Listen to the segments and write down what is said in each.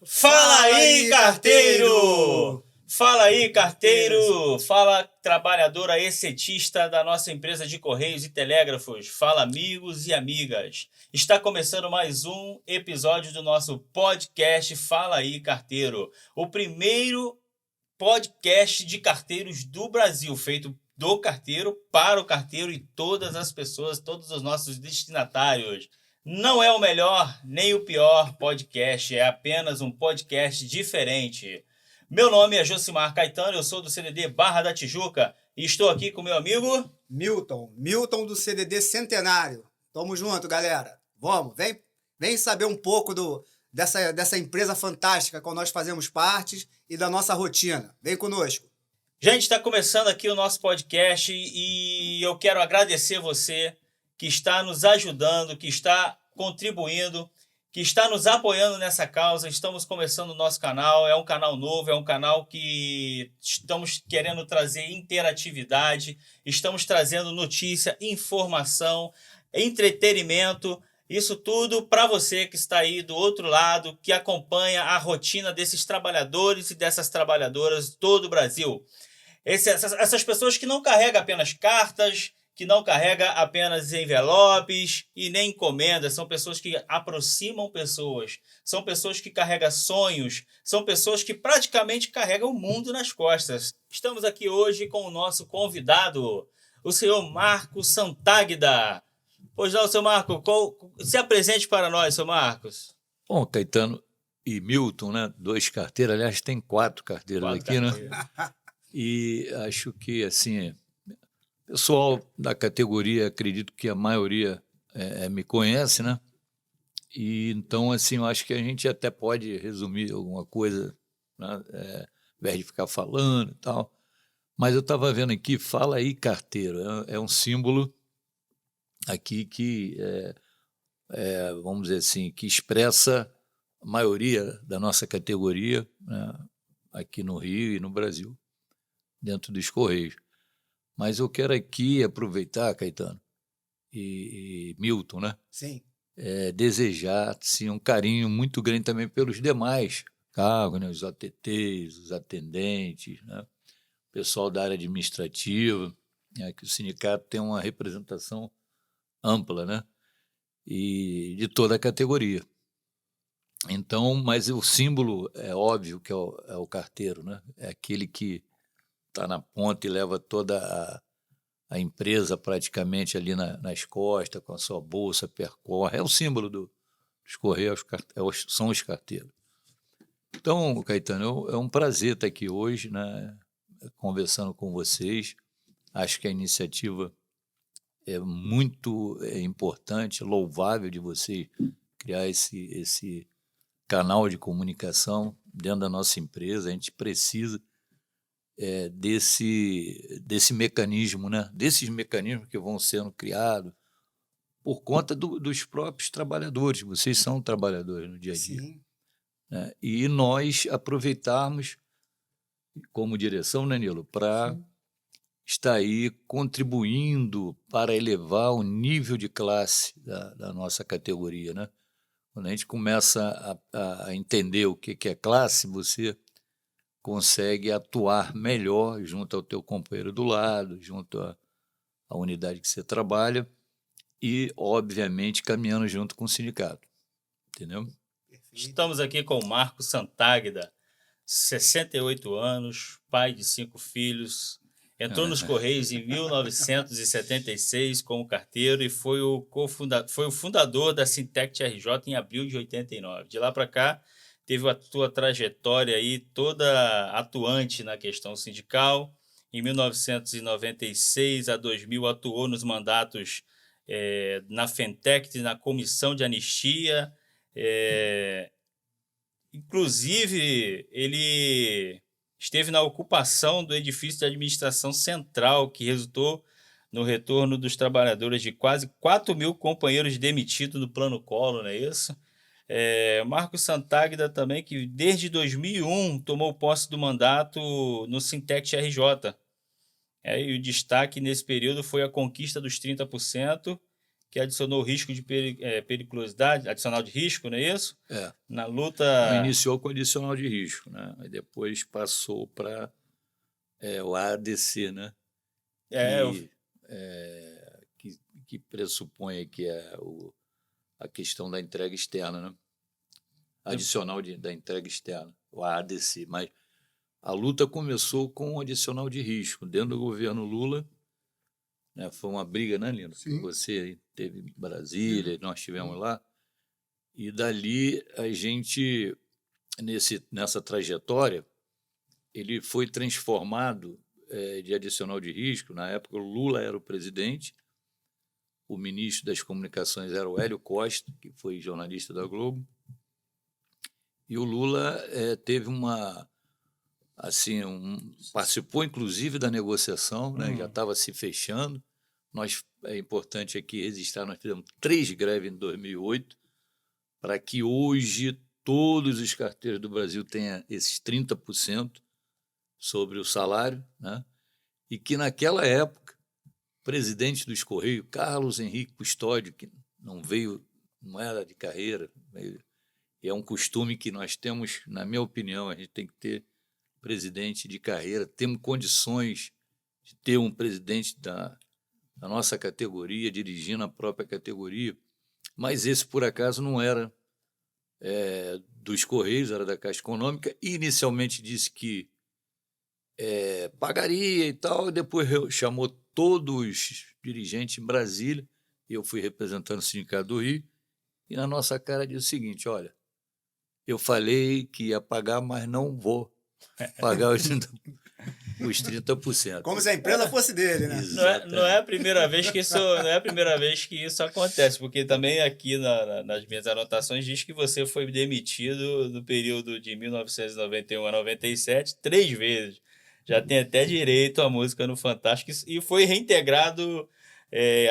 Fala aí, carteiro! Fala aí, carteiro! Fala, trabalhadora excelentista da nossa empresa de Correios e Telégrafos. Fala, amigos e amigas. Está começando mais um episódio do nosso podcast Fala aí, carteiro. O primeiro podcast de carteiros do Brasil, feito do carteiro para o carteiro e todas as pessoas, todos os nossos destinatários. Não é o melhor nem o pior podcast, é apenas um podcast diferente. Meu nome é Josimar Caetano, eu sou do CDD Barra da Tijuca e estou aqui com meu amigo... Milton do CDD Centenário. Tamo junto, galera. Vamos, vem saber um pouco dessa empresa fantástica com nós fazemos parte e da nossa rotina. Vem conosco. Gente, está começando aqui o nosso podcast e eu quero agradecer você que está nos ajudando, que está contribuindo, que está nos apoiando nessa causa. Estamos começando o nosso canal, é um canal novo, é um canal que estamos querendo trazer interatividade, estamos trazendo notícia, informação, entretenimento, isso tudo para você que está aí do outro lado, que acompanha a rotina desses trabalhadores e dessas trabalhadoras de todo o Brasil. Essas pessoas que não carregam apenas cartas, que não carregam apenas envelopes e nem encomendas, são pessoas que aproximam pessoas, são pessoas que carregam sonhos, são pessoas que praticamente carregam o mundo nas costas. Estamos aqui hoje com o nosso convidado, o senhor Marcos Santagda. Pois não, senhor Marcos, se apresente para nós, senhor Marcos. Bom, Caetano e Milton, né? 2 carteiras, aliás, tem 4 carteiras aqui, né? E acho que, assim, pessoal da categoria, acredito que a maioria me conhece, né? E então, assim, eu acho que a gente até pode resumir alguma coisa, né? Ao invés de ficar falando e tal. Mas eu estava vendo aqui, fala aí, carteiro, é um símbolo aqui que, vamos dizer assim, que expressa a maioria da nossa categoria, né? Aqui no Rio e no Brasil, dentro dos Correios. Mas eu quero aqui aproveitar, Caetano e Milton, né? Sim. Desejar sim, um carinho muito grande também pelos demais cargos, né? Os ATTs, os atendentes, né? O pessoal da área administrativa, né? Que o sindicato tem uma representação ampla, né? E de toda a categoria. Então, mas o símbolo é óbvio que é o carteiro, né? É aquele que está na ponta e leva toda a empresa praticamente ali nas costas, com a sua bolsa, percorre. É o símbolo dos Correios, são os carteiros. Então, Caetano, é um prazer estar aqui hoje, né, conversando com vocês. Acho que a iniciativa é muito importante, louvável de vocês criar esse canal de comunicação dentro da nossa empresa. A gente precisa desse mecanismo, né? Desses mecanismos que vão sendo criados por conta dos próprios trabalhadores. Vocês são trabalhadores no dia a dia. Sim. Né? E nós aproveitarmos como direção, né, Nilo, para estar aí contribuindo para elevar o nível de classe da nossa categoria. Né? Quando a gente começa a entender o que é classe, você consegue atuar melhor junto ao teu companheiro do lado, junto à unidade que você trabalha e, obviamente, caminhando junto com o sindicato. Entendeu? Estamos aqui com o Marcos Santagda, 68 anos, pai de 5 filhos, entrou nos Correios em 1976 como carteiro e foi o fundador da Sintect RJ em abril de 89. De lá para cá, teve a tua trajetória aí toda atuante na questão sindical. Em 1996 a 2000 atuou nos mandatos na Fentect, na Comissão de Anistia. Inclusive, ele esteve na ocupação do edifício de administração central, que resultou no retorno dos trabalhadores de quase 4.000 companheiros demitidos no Plano Collor, não é isso? Marcos Santagda também, que desde 2001 tomou posse do mandato no Sintect RJ. E o destaque nesse período foi a conquista dos 30%, que adicionou risco de periculosidade, adicional de risco, não é isso? Na luta... Iniciou com adicional de risco, né? Aí depois passou para o ADC, né? Que pressupõe que a questão da entrega externa, né? Adicional da entrega externa, o ADC. Mas a luta começou com o adicional de risco. Dentro do governo Lula, né, foi uma briga, né, Lino? Sim. Você teve em Brasília, nós estivemos lá. E dali a gente, nessa trajetória, ele foi transformado de adicional de risco. Na época, o Lula era o presidente, o ministro das Comunicações era o Hélio Costa, que foi jornalista da Globo, e o Lula teve participou inclusive da negociação, né? Já estava se fechando. É importante aqui registrar, nós fizemos 3 greves em 2008, para que hoje todos os carteiros do Brasil tenham esses 30% sobre o salário, né? E que naquela época, o presidente dos Correios, Carlos Henrique Custódio, que não era de carreira, é um costume que nós temos, na minha opinião, a gente tem que ter presidente de carreira, temos condições de ter um presidente da nossa categoria, dirigindo a própria categoria, mas esse, por acaso, não era dos Correios, era da Caixa Econômica, e inicialmente disse que pagaria e tal, e depois chamou todos os dirigentes em Brasília, e eu fui representando o Sindicato do Rio, e na nossa cara disse o seguinte: olha, eu falei que ia pagar, mas não vou pagar os 30%. Como se a empresa fosse dele, né? Não é a primeira vez que isso acontece, porque também aqui nas minhas anotações diz que você foi demitido no período de 1991 a 97 3 vezes. Já tem até direito à música no Fantástico e foi reintegrado,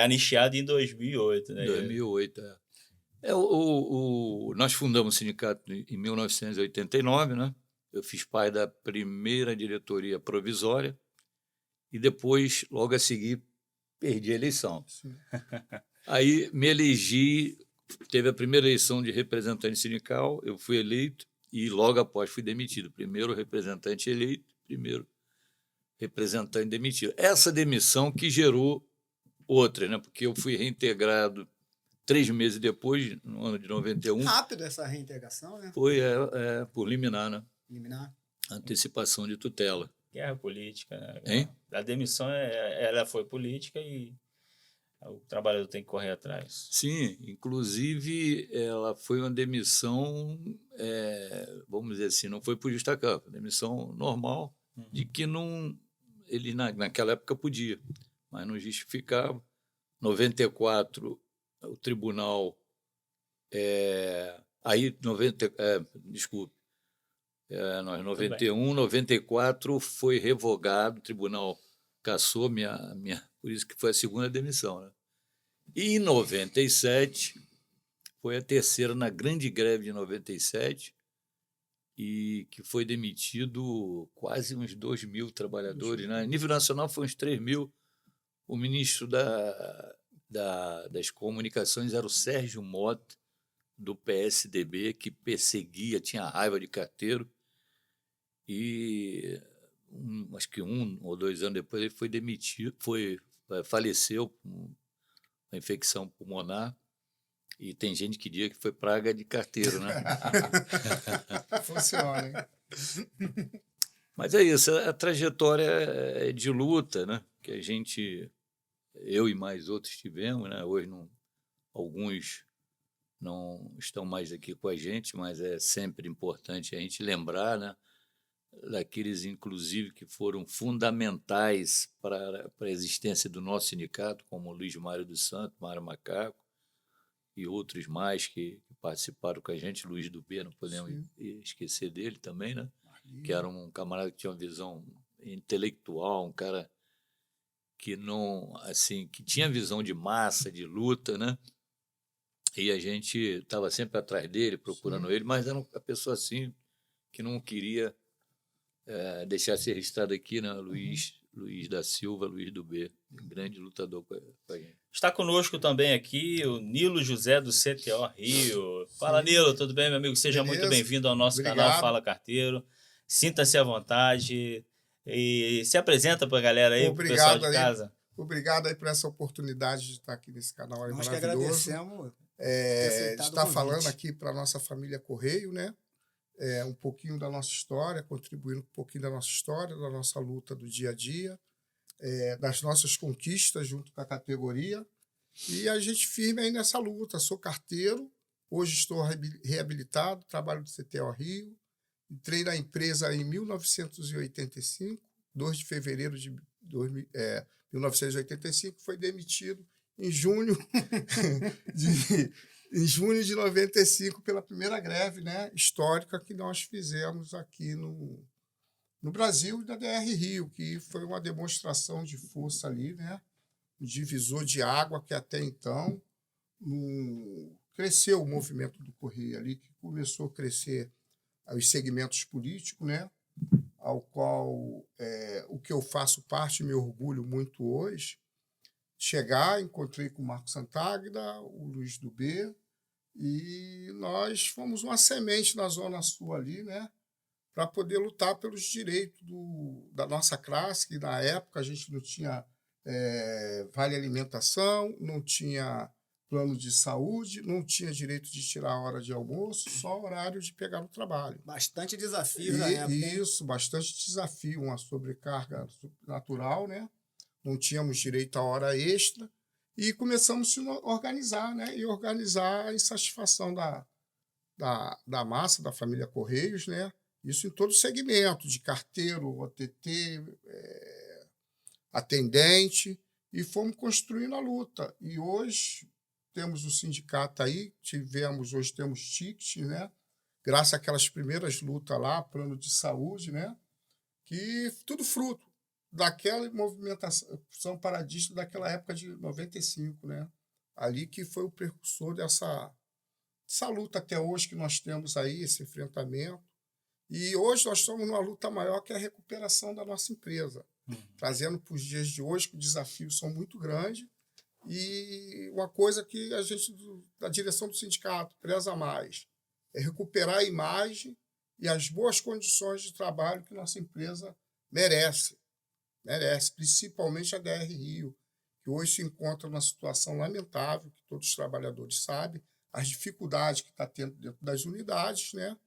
anistiado em 2008, né? 2008, nós fundamos o sindicato em 1989, né? Eu fiz parte da primeira diretoria provisória e depois, logo a seguir, perdi a eleição. Aí me elegi, teve a primeira eleição de representante sindical, eu fui eleito e logo após fui demitido. Primeiro representante eleito, primeiro representante demitido. Essa demissão que gerou outra, né? Porque eu fui reintegrado 3 meses depois, no ano de 91. Rápido essa reintegração, né? Foi por liminar, né? Liminar. Antecipação de tutela. Guerra política, né? Hein? A demissão ela foi política e o trabalhador tem que correr atrás. Sim, inclusive ela foi uma demissão, vamos dizer assim, não foi por justa causa, demissão normal, de que ele naquela época podia, mas não justificava. 94, o tribunal, desculpe, nós 91, 94 foi revogado, o tribunal cassou por isso que foi a segunda demissão, né? E em 97 foi a terceira, na grande greve de 97, e que foi demitido quase uns 2.000 trabalhadores, né? A nível nacional foi uns 3.000. O ministro das Comunicações era o Sérgio Mota, do PSDB, que perseguia, tinha raiva de carteiro, e acho que 1 ou 2 anos depois ele foi demitido, faleceu com uma infecção pulmonar, e tem gente que diz que foi praga de carteiro, né? Funciona, hein? Mas é isso, a trajetória é de luta, né? Que eu e mais outros tivemos, né? Hoje alguns não estão mais aqui com a gente, mas é sempre importante a gente lembrar, né? Daqueles, inclusive, que foram fundamentais para a existência do nosso sindicato, como o Luiz Mário dos Santos, Mário Macaco, e outros mais que participaram com a gente. Luiz do B, não podemos esquecer dele também, né? Que era um camarada que tinha uma visão intelectual, um cara que que tinha visão de massa, de luta, né? E a gente estava sempre atrás dele, procurando ele, mas era uma pessoa assim que não queria deixar ser registrado aqui, né? Luiz Luiz da Silva, Luiz do B, um grande lutador com a gente. Está conosco também aqui o Nilo José do CTO Rio. Fala, Sim. Nilo, tudo bem, meu amigo? Seja Beleza. muito bem-vindo ao nosso Obrigado. canal Fala Carteiro. Sinta-se à vontade e se apresenta para a galera aí, para o pessoal de casa. Obrigado aí por essa oportunidade de estar aqui nesse canal aí Nós que maravilhoso. agradecemos. De aceitado estar o falando convite. aqui para a nossa família Correio, né? Um pouquinho da nossa história, contribuindo um pouquinho da nossa história, da nossa luta do dia a dia, das nossas conquistas junto com a categoria. E a gente firme aí nessa luta. Sou carteiro, hoje estou reabilitado, trabalho do CTO Rio. Entrei na empresa em 1985, 2 de fevereiro de 1985, foi demitido em junho de 95 pela primeira greve, né, histórica que nós fizemos aqui no Brasil e da DR Rio, que foi uma demonstração de força ali, né, um divisor de água que até então cresceu o movimento do Correio ali, que começou a crescer os segmentos políticos, né, ao qual o que eu faço parte, me orgulho muito hoje. Encontrei com o Marco Santagda, o Luiz do B, e nós fomos uma semente na Zona Sul ali, né, para poder lutar pelos direitos da nossa classe, que na época a gente não tinha vale alimentação, não tinha plano de saúde, não tinha direito de tirar a hora de almoço, só horário de pegar no trabalho. Bastante desafio na época. Isso, bastante desafio, uma sobrecarga natural, né? Não tínhamos direito a hora extra e começamos a se organizar, né? E organizar em satisfação da massa, da família Correios, né? Isso em todo o segmento, de carteiro, OTT, atendente, e fomos construindo a luta. E hoje temos o sindicato aí, hoje temos ticket, né? Graças àquelas primeiras lutas lá, plano de saúde, né? Que tudo fruto daquela movimentação paradista daquela época de 95, né? Ali que foi o precursor dessa luta até hoje que nós temos aí, esse enfrentamento. E hoje nós estamos numa luta maior que é a recuperação da nossa empresa, trazendo para os dias de hoje que os desafios são muito grandes. E uma coisa que a gente, da direção do sindicato, preza mais é recuperar a imagem e as boas condições de trabalho que nossa empresa merece, principalmente a DR Rio, que hoje se encontra numa situação lamentável, que todos os trabalhadores sabem, as dificuldades que está tendo dentro das unidades, né?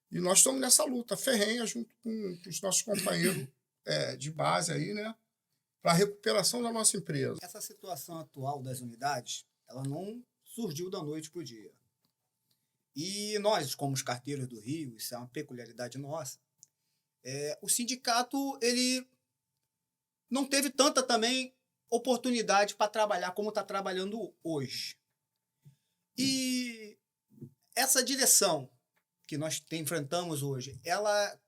E nós estamos nessa luta ferrenha junto com os nossos companheiros de base aí, né? Para a recuperação da nossa empresa. Essa situação atual das unidades, ela não surgiu da noite para o dia. E nós, como os carteiros do Rio, isso é uma peculiaridade nossa, o sindicato ele não teve tanta também oportunidade para trabalhar como está trabalhando hoje. E essa direção que nós enfrentamos hoje, ela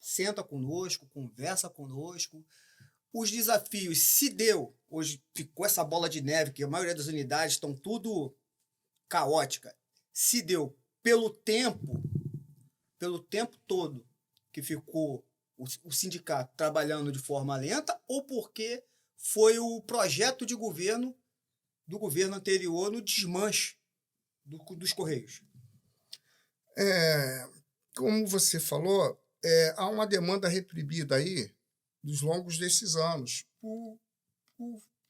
senta conosco, conversa conosco. Os desafios se deu, hoje ficou essa bola de neve, que a maioria das unidades estão tudo caótica, se deu pelo tempo todo que ficou o sindicato trabalhando de forma lenta, ou porque foi o projeto de governo do governo anterior no desmanche dos Correios? Como você falou, há uma demanda reprimida aí dos longos desses anos por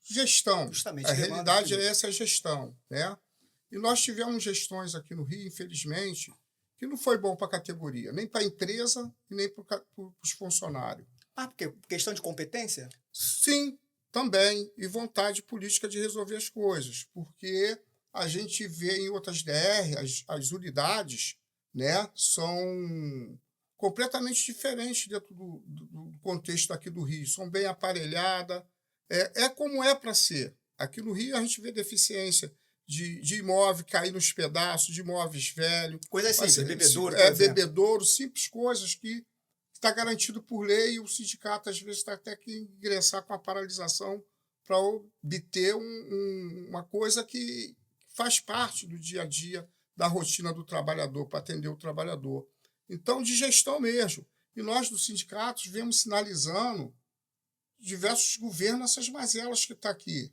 gestão. Justamente, a realidade é essa gestão, né? E nós tivemos gestões aqui no Rio, infelizmente, que não foi bom para a categoria, nem para a empresa e nem para os funcionários. Porque questão de competência? Sim, também. E vontade política de resolver as coisas. Porque a gente vê em outras DR, as unidades, né, são completamente diferentes dentro do contexto aqui do Rio. São bem aparelhadas. Como é para ser. Aqui no Rio a gente vê deficiência de imóvel cair nos pedaços, de imóveis velhos. Coisas simples, bebedouro. Bebedouro, simples coisas que está garantido por lei e o sindicato às vezes está até que ingressar com a paralisação para obter uma coisa que faz parte do dia a dia da rotina do trabalhador, para atender o trabalhador. Então, de gestão mesmo. E nós, dos sindicatos, vemos sinalizando diversos governos essas mazelas que está aqui.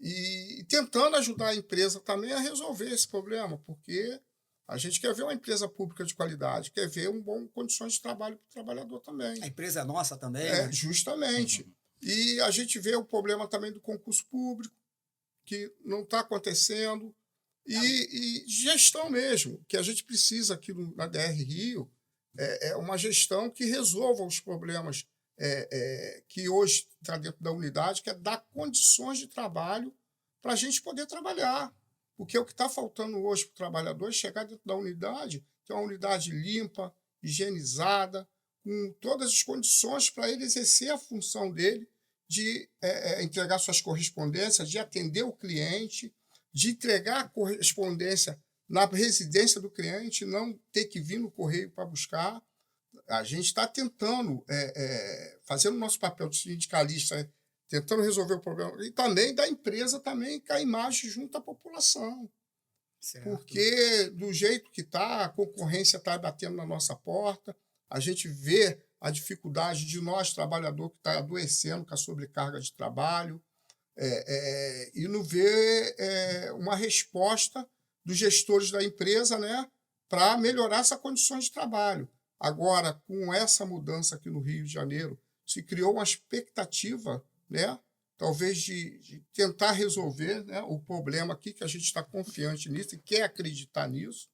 E tentando ajudar a empresa também a resolver esse problema, porque a gente quer ver uma empresa pública de qualidade, quer ver condições de trabalho para o trabalhador também. A empresa é nossa também, É, né? justamente. E a gente vê o problema também do concurso público, que não está acontecendo, e gestão mesmo, que a gente precisa aqui na DR Rio, é uma gestão que resolva os problemas que hoje está dentro da unidade, que é dar condições de trabalho para a gente poder trabalhar. Porque o que está faltando hoje para o trabalhador é chegar dentro da unidade, ter uma unidade limpa, higienizada, com todas as condições para ele exercer a função dele de entregar suas correspondências, de atender o cliente, de entregar a correspondência na residência do cliente, não ter que vir no correio para buscar. A gente está tentando, fazendo o nosso papel de sindicalista, tentando resolver o problema, e também da empresa também com a imagem junto à população. Certo. Porque do jeito que está, a concorrência está batendo na nossa porta, a gente vê a dificuldade de nós, trabalhador, que está adoecendo com a sobrecarga de trabalho, e não vê uma resposta dos gestores da empresa, né, para melhorar essas condições de trabalho. Agora, com essa mudança aqui no Rio de Janeiro, se criou uma expectativa, né, talvez de tentar resolver, né, o problema aqui, que a gente está confiante nisso e quer acreditar nisso.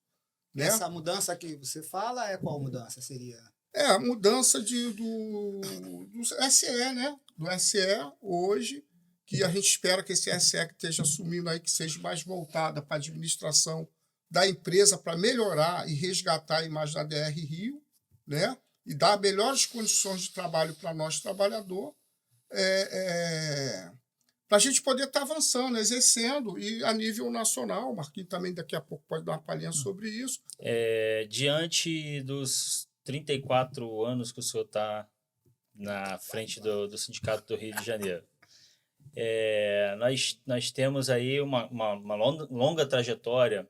Né? Essa mudança que você fala é qual mudança seria? A mudança do SE, né? Do SE hoje, que a gente espera que esse SE que esteja assumindo aí, que seja mais voltada para a administração da empresa, para melhorar e resgatar a imagem da DR Rio, né? E dar melhores condições de trabalho para nós, trabalhador, para a gente poder estar avançando, exercendo, e a nível nacional. O Marquinhos também daqui a pouco pode dar uma palhinha sobre isso. Diante dos 34 anos que o senhor está na frente do Sindicato do Rio de Janeiro, nós temos aí uma longa trajetória.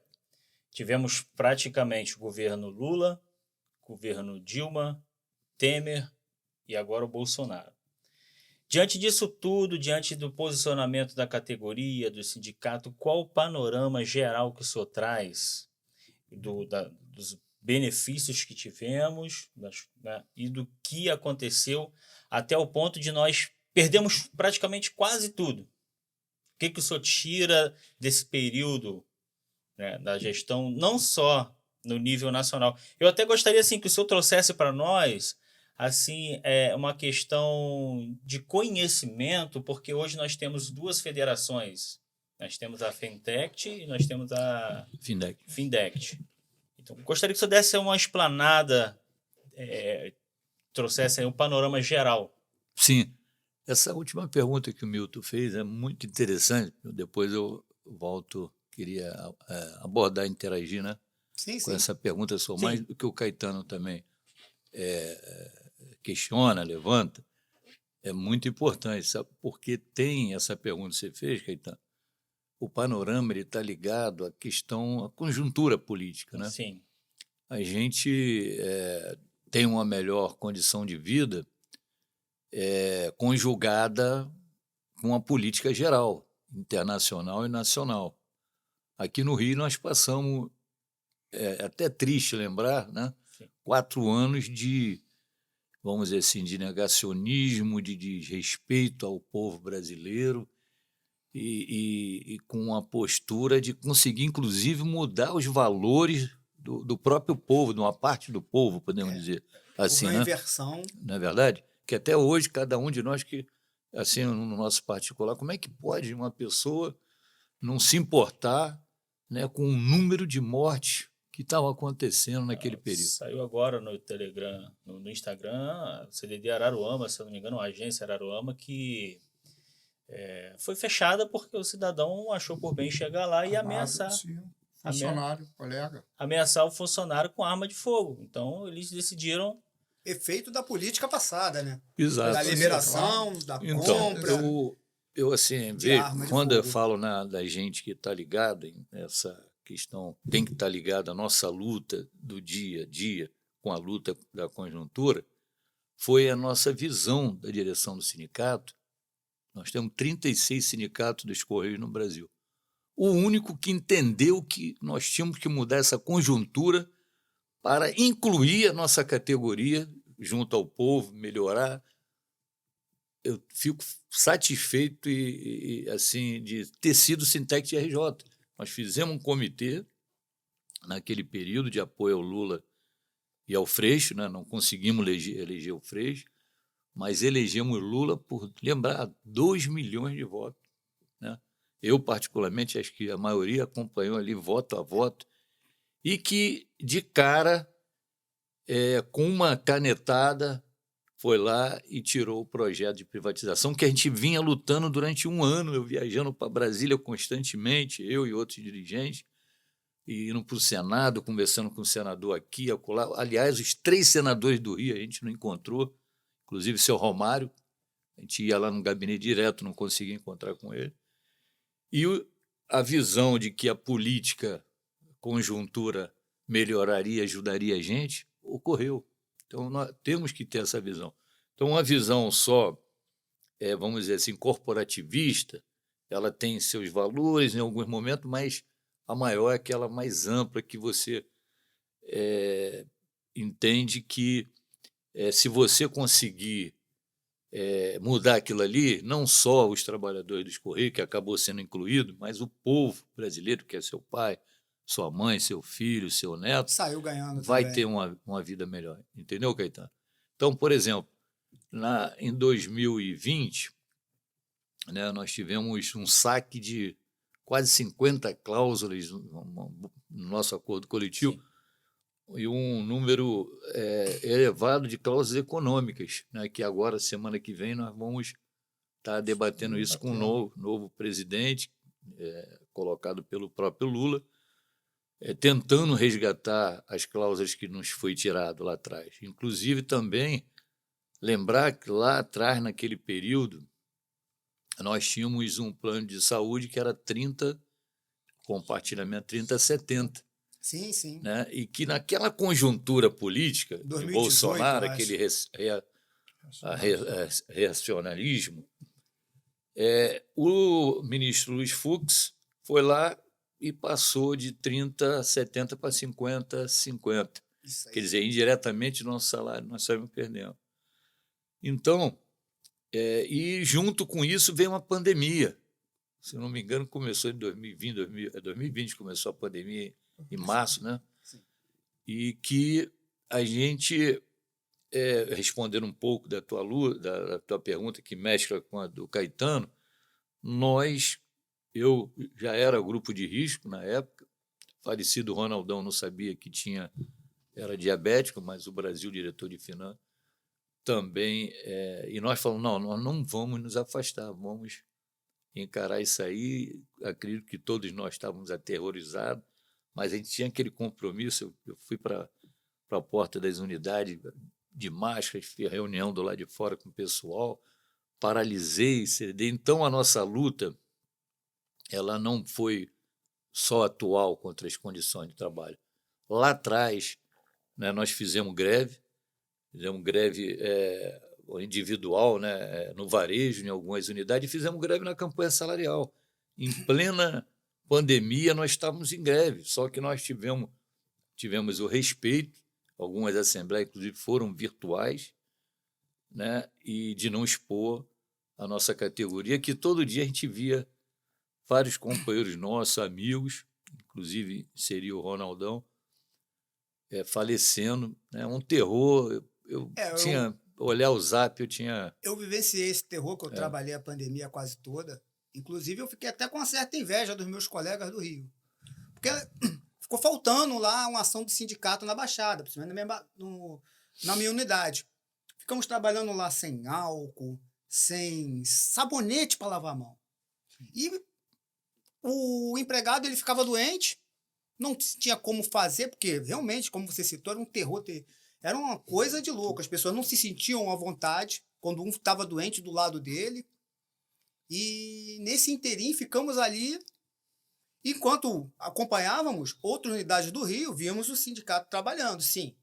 Tivemos praticamente o governo Lula, governo Dilma, Temer e agora o Bolsonaro. Diante disso tudo, diante do posicionamento da categoria, do sindicato, qual o panorama geral que o senhor traz dos benefícios que tivemos, né, e do que aconteceu até o ponto de nós perdemos praticamente quase tudo? O que o senhor tira desse período, né, da gestão, não só no nível nacional? Eu até gostaria assim, que o senhor trouxesse para nós assim, uma questão de conhecimento, porque hoje nós temos duas federações. Nós temos a Fintect e nós temos a Findect. Então, gostaria que o senhor desse uma explanada, trouxesse aí um panorama geral. Sim. Essa última pergunta que o Milton fez é muito interessante. Depois eu queria abordar, interagir, né, Sim, com sim. essa pergunta, sou mais do que o Caetano também questiona, levanta. É muito importante, sabe? Porque tem essa pergunta que você fez, Caetano. O panorama está ligado à questão, à conjuntura política, né? Sim. A gente tem uma melhor condição de vida conjugada com a política geral, internacional e nacional. Aqui no Rio nós passamos, até triste lembrar, né? 4 anos de, vamos dizer assim, de negacionismo, de desrespeito ao povo brasileiro e com a postura de conseguir, inclusive, mudar os valores do próprio povo, de uma parte do povo, podemos dizer assim, Houve uma né? inversão. Não é verdade? Que até hoje, cada um de nós que, assim, no nosso particular, como é que pode uma pessoa não se importar, né, com o número de mortes que estavam acontecendo naquele período? Saiu agora no Telegram, no Instagram, a CDD Araruama, se eu não me engano, uma agência Araruama, que foi fechada porque o cidadão achou por bem chegar lá e ameaçar. Funcionário, colega. Ameaçar o funcionário com arma de fogo. Então, eles decidiram. Efeito da política passada, né? Exato. Da liberação, da compra. Eu assim, vejo, quando eu falo da gente que está ligada nessa questão, tem que estar ligada à nossa luta do dia a dia com a luta da conjuntura, foi a nossa visão da direção do sindicato. Nós temos 36 sindicatos dos Correios no Brasil. O único que entendeu que nós tínhamos que mudar essa conjuntura para incluir a nossa categoria junto ao povo, melhorar. Eu fico satisfeito assim, de ter sido Sintec de RJ. Nós fizemos um comitê naquele período de apoio ao Lula e ao Freixo, né? Não conseguimos eleger o Freixo, mas elegemos o Lula por, lembrar, 2 milhões de votos. Né? Eu, particularmente, acho que a maioria acompanhou ali voto a voto, e que, de cara, com uma canetada, foi lá e tirou o projeto de privatização que a gente vinha lutando durante um ano, eu viajando para Brasília constantemente, eu e outros dirigentes, e indo para o Senado, conversando com o senador aqui, acolá. Aliás, os 3 senadores do Rio a gente não encontrou, inclusive o seu Romário, a gente ia lá no gabinete direto, não conseguia encontrar com ele. E a visão de que a política, conjuntura, melhoraria, ajudaria a gente, ocorreu. Então, nós temos que ter essa visão. Então, uma visão só, vamos dizer assim, corporativista, ela tem seus valores em alguns momentos, mas a maior é aquela mais ampla que você entende que se você conseguir mudar aquilo ali, não só os trabalhadores dos Correios, que acabou sendo incluído, mas o povo brasileiro, que é seu pai, sua mãe, seu filho, seu neto, Saiu ganhando vai também. ter uma vida melhor. Entendeu, Caetano? Então, por exemplo, em 2020, né, nós tivemos um saque de quase 50 cláusulas no nosso acordo coletivo. Sim. E um número elevado de cláusulas econômicas, né, que agora, semana que vem, nós vamos estar debatendo isso com o novo presidente, colocado pelo próprio Lula, tentando resgatar as cláusulas que nos foi tirado lá atrás. Inclusive, também, lembrar que lá atrás, naquele período, nós tínhamos um plano de saúde que era 30, compartilhamento 30-70. Sim, sim. Né? E que naquela conjuntura política 2018, de Bolsonaro, aquele reacionarismo, o ministro Luiz Fux foi lá e passou de 30-70 para 50-50. Quer dizer, indiretamente, nosso salário nós saímos perdendo. Então, e junto com isso veio uma pandemia. Se não me engano, começou em 2020 começou a pandemia, em março, né? Sim. E que a gente, respondendo um pouco da tua pergunta, que mescla com a do Caetano, eu já era grupo de risco na época, falecido Ronaldão não sabia que era diabético, mas o Brasil, diretor de finanças, também, e nós falamos, não, nós não vamos nos afastar, vamos encarar isso aí. Acredito que todos nós estávamos aterrorizados, mas a gente tinha aquele compromisso. Eu fui para a porta das unidades de máscaras, fiz reunião do lado de fora com o pessoal, paralisei, cedei. Então, a nossa luta ela não foi só atual contra as condições de trabalho. Lá atrás, né, nós fizemos greve individual, né, no varejo, em algumas unidades, e fizemos greve na campanha salarial. Em plena pandemia, nós estávamos em greve, só que nós tivemos o respeito, algumas assembleias, inclusive, foram virtuais, né, e de não expor a nossa categoria, que todo dia a gente via vários companheiros nossos, amigos, inclusive seria o Ronaldão, falecendo, né, um terror. Eu tinha... olhar o Zap, eu vivenciei esse terror, que eu trabalhei a pandemia quase toda. Inclusive, eu fiquei até com uma certa inveja dos meus colegas do Rio. Porque ficou faltando lá uma ação do sindicato na Baixada, principalmente na minha unidade. Ficamos trabalhando lá sem álcool, sem sabonete para lavar a mão. E o empregado ele ficava doente, não tinha como fazer, porque realmente, como você citou, era um terror. Era uma coisa de louco. As pessoas não se sentiam à vontade quando um estava doente do lado dele. E nesse interim ficamos ali. Enquanto acompanhávamos outras unidades do Rio, víamos o sindicato trabalhando, sim.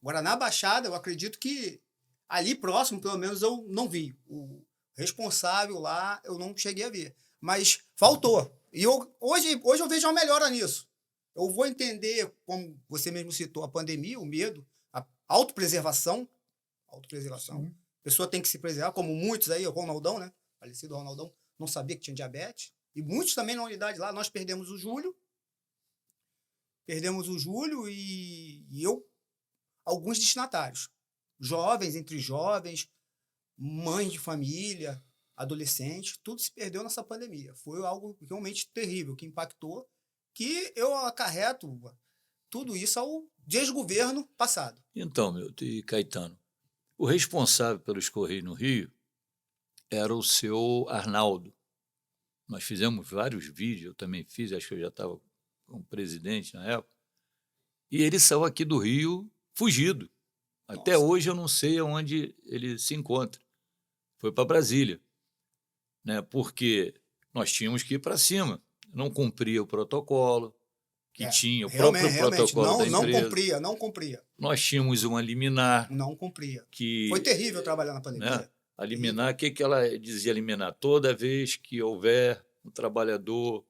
Agora, na Baixada, eu acredito que Ali próximo, pelo menos, eu não vi. O responsável lá, eu não cheguei a ver. Mas faltou. E hoje eu vejo uma melhora nisso. Eu vou entender, como você mesmo citou, a pandemia, o medo, a autopreservação. Autopreservação. Sim. A pessoa tem que se preservar, como muitos aí, o Ronaldão, né? Falecido Ronaldão, não sabia que tinha diabetes. E muitos também na unidade lá. Nós perdemos o Júlio. E alguns destinatários. Jovens, entre jovens, mães de família, adolescentes, tudo se perdeu nessa pandemia. Foi algo realmente terrível, que impactou, que eu acarreto tudo isso ao desgoverno passado. Então, Milton e Caetano, o responsável pelos Correios no Rio era o seu Arnaldo. Nós fizemos vários vídeos, eu também fiz, acho que eu já estava como presidente na época, e ele saiu aqui do Rio fugido. Até Nossa. hoje eu não sei onde ele se encontra. Foi para Brasília, né? Porque nós tínhamos que ir para cima. Não cumpria o protocolo que tinha, o próprio protocolo da empresa. Não cumpria. Nós tínhamos uma liminar Não cumpria. que... Foi terrível trabalhar na pandemia. Né? A liminar, o que ela dizia liminar? Toda vez que houver um trabalhador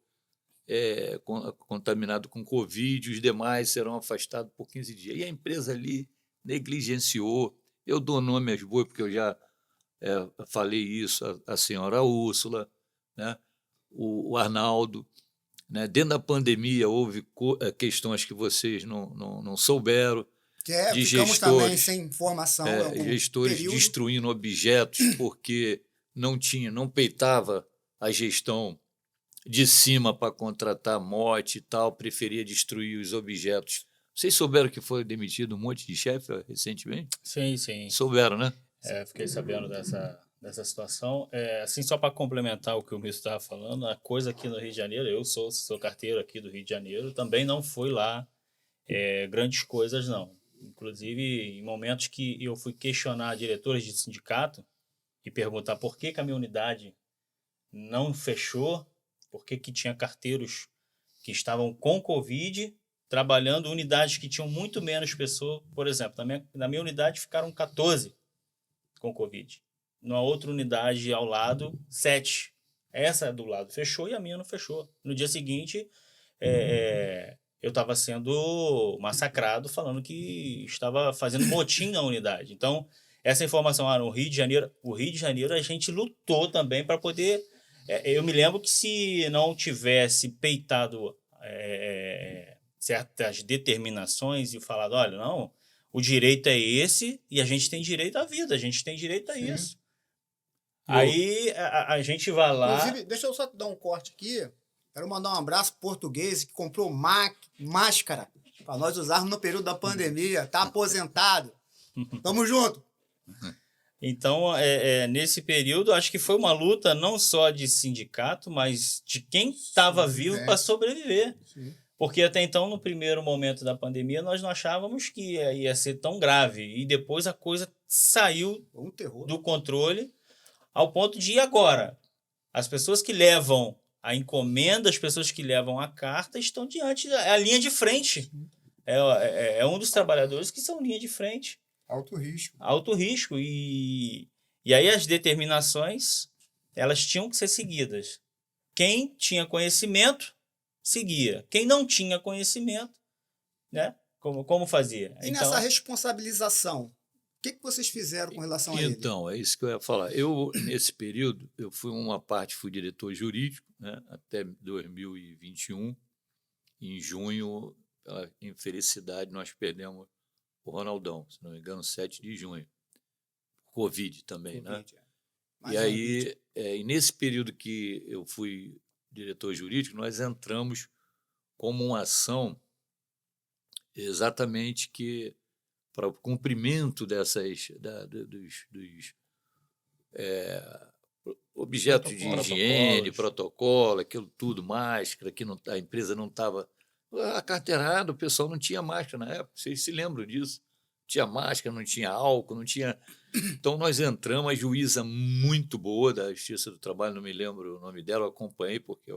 contaminado com Covid, os demais serão afastados por 15 dias. E a empresa ali negligenciou. Eu dou nome às bois, porque eu já falei isso, a senhora Úrsula, né? o Arnaldo. Né? Dentro da pandemia houve questões que vocês não souberam, de ficamos gestores, também sem informação. Gestores destruindo objetos porque não peitava a gestão de cima para contratar mote e tal, preferia destruir os objetos. Vocês souberam que foi demitido um monte de chefe recentemente? Sim, sim. Souberam, né? Fiquei sabendo dessa situação. Assim, só para complementar o que o Milton estava falando, a coisa aqui no Rio de Janeiro, eu sou carteiro aqui do Rio de Janeiro, também não foi lá grandes coisas, não. Inclusive, em momentos que eu fui questionar diretores de sindicato e perguntar por que a minha unidade não fechou, por que tinha carteiros que estavam com Covid, trabalhando unidades que tinham muito menos pessoas. Por exemplo, na minha unidade ficaram 14 com Covid. Na outra unidade ao lado, 7. Essa do lado fechou e a minha não fechou. No dia seguinte, eu estava sendo massacrado falando que estava fazendo motim na unidade. Então, essa informação no Rio de Janeiro, a gente lutou também para poder... eu me lembro que se não tivesse peitado certas determinações e falado, olha, não, o direito é esse e a gente tem direito à vida, a gente tem direito a isso. Aí a gente vai lá... Inclusive, deixa eu só dar um corte aqui. Quero mandar um abraço pro português que comprou máscara para nós usarmos no período da pandemia. Tá aposentado. Tamo junto. Então, nesse período, acho que foi uma luta não só de sindicato, mas de quem estava vivo para sobreviver. Sim. Porque até então, no primeiro momento da pandemia, nós não achávamos que ia ser tão grave. E depois a coisa saiu do controle ao ponto de ir agora. As pessoas que levam a encomenda, as pessoas que levam a carta estão diante da linha de frente. É um dos trabalhadores que são linha de frente. Alto risco. Alto risco. E aí as determinações, elas tinham que ser seguidas. Quem tinha conhecimento, seguia. Quem não tinha conhecimento, né? Como fazia? E nessa responsabilização, o que vocês fizeram com relação a ele? Então, é isso que eu ia falar. Nesse período, eu fui diretor jurídico, né, até 2021. Em junho, pela infelicidade, nós perdemos o Ronaldão, se não me engano, 7 de junho. Covid também, né? E aí, e nesse período que eu fui diretor jurídico, nós entramos como uma ação exatamente para o cumprimento dos objetos de higiene, protocolo, aquilo tudo, máscara, que a empresa não estava... A carteirada, o pessoal não tinha máscara na época, vocês se lembram disso? Não tinha máscara, não tinha álcool, não tinha... Então, nós entramos, a juíza muito boa da Justiça do Trabalho, não me lembro o nome dela, eu acompanhei, porque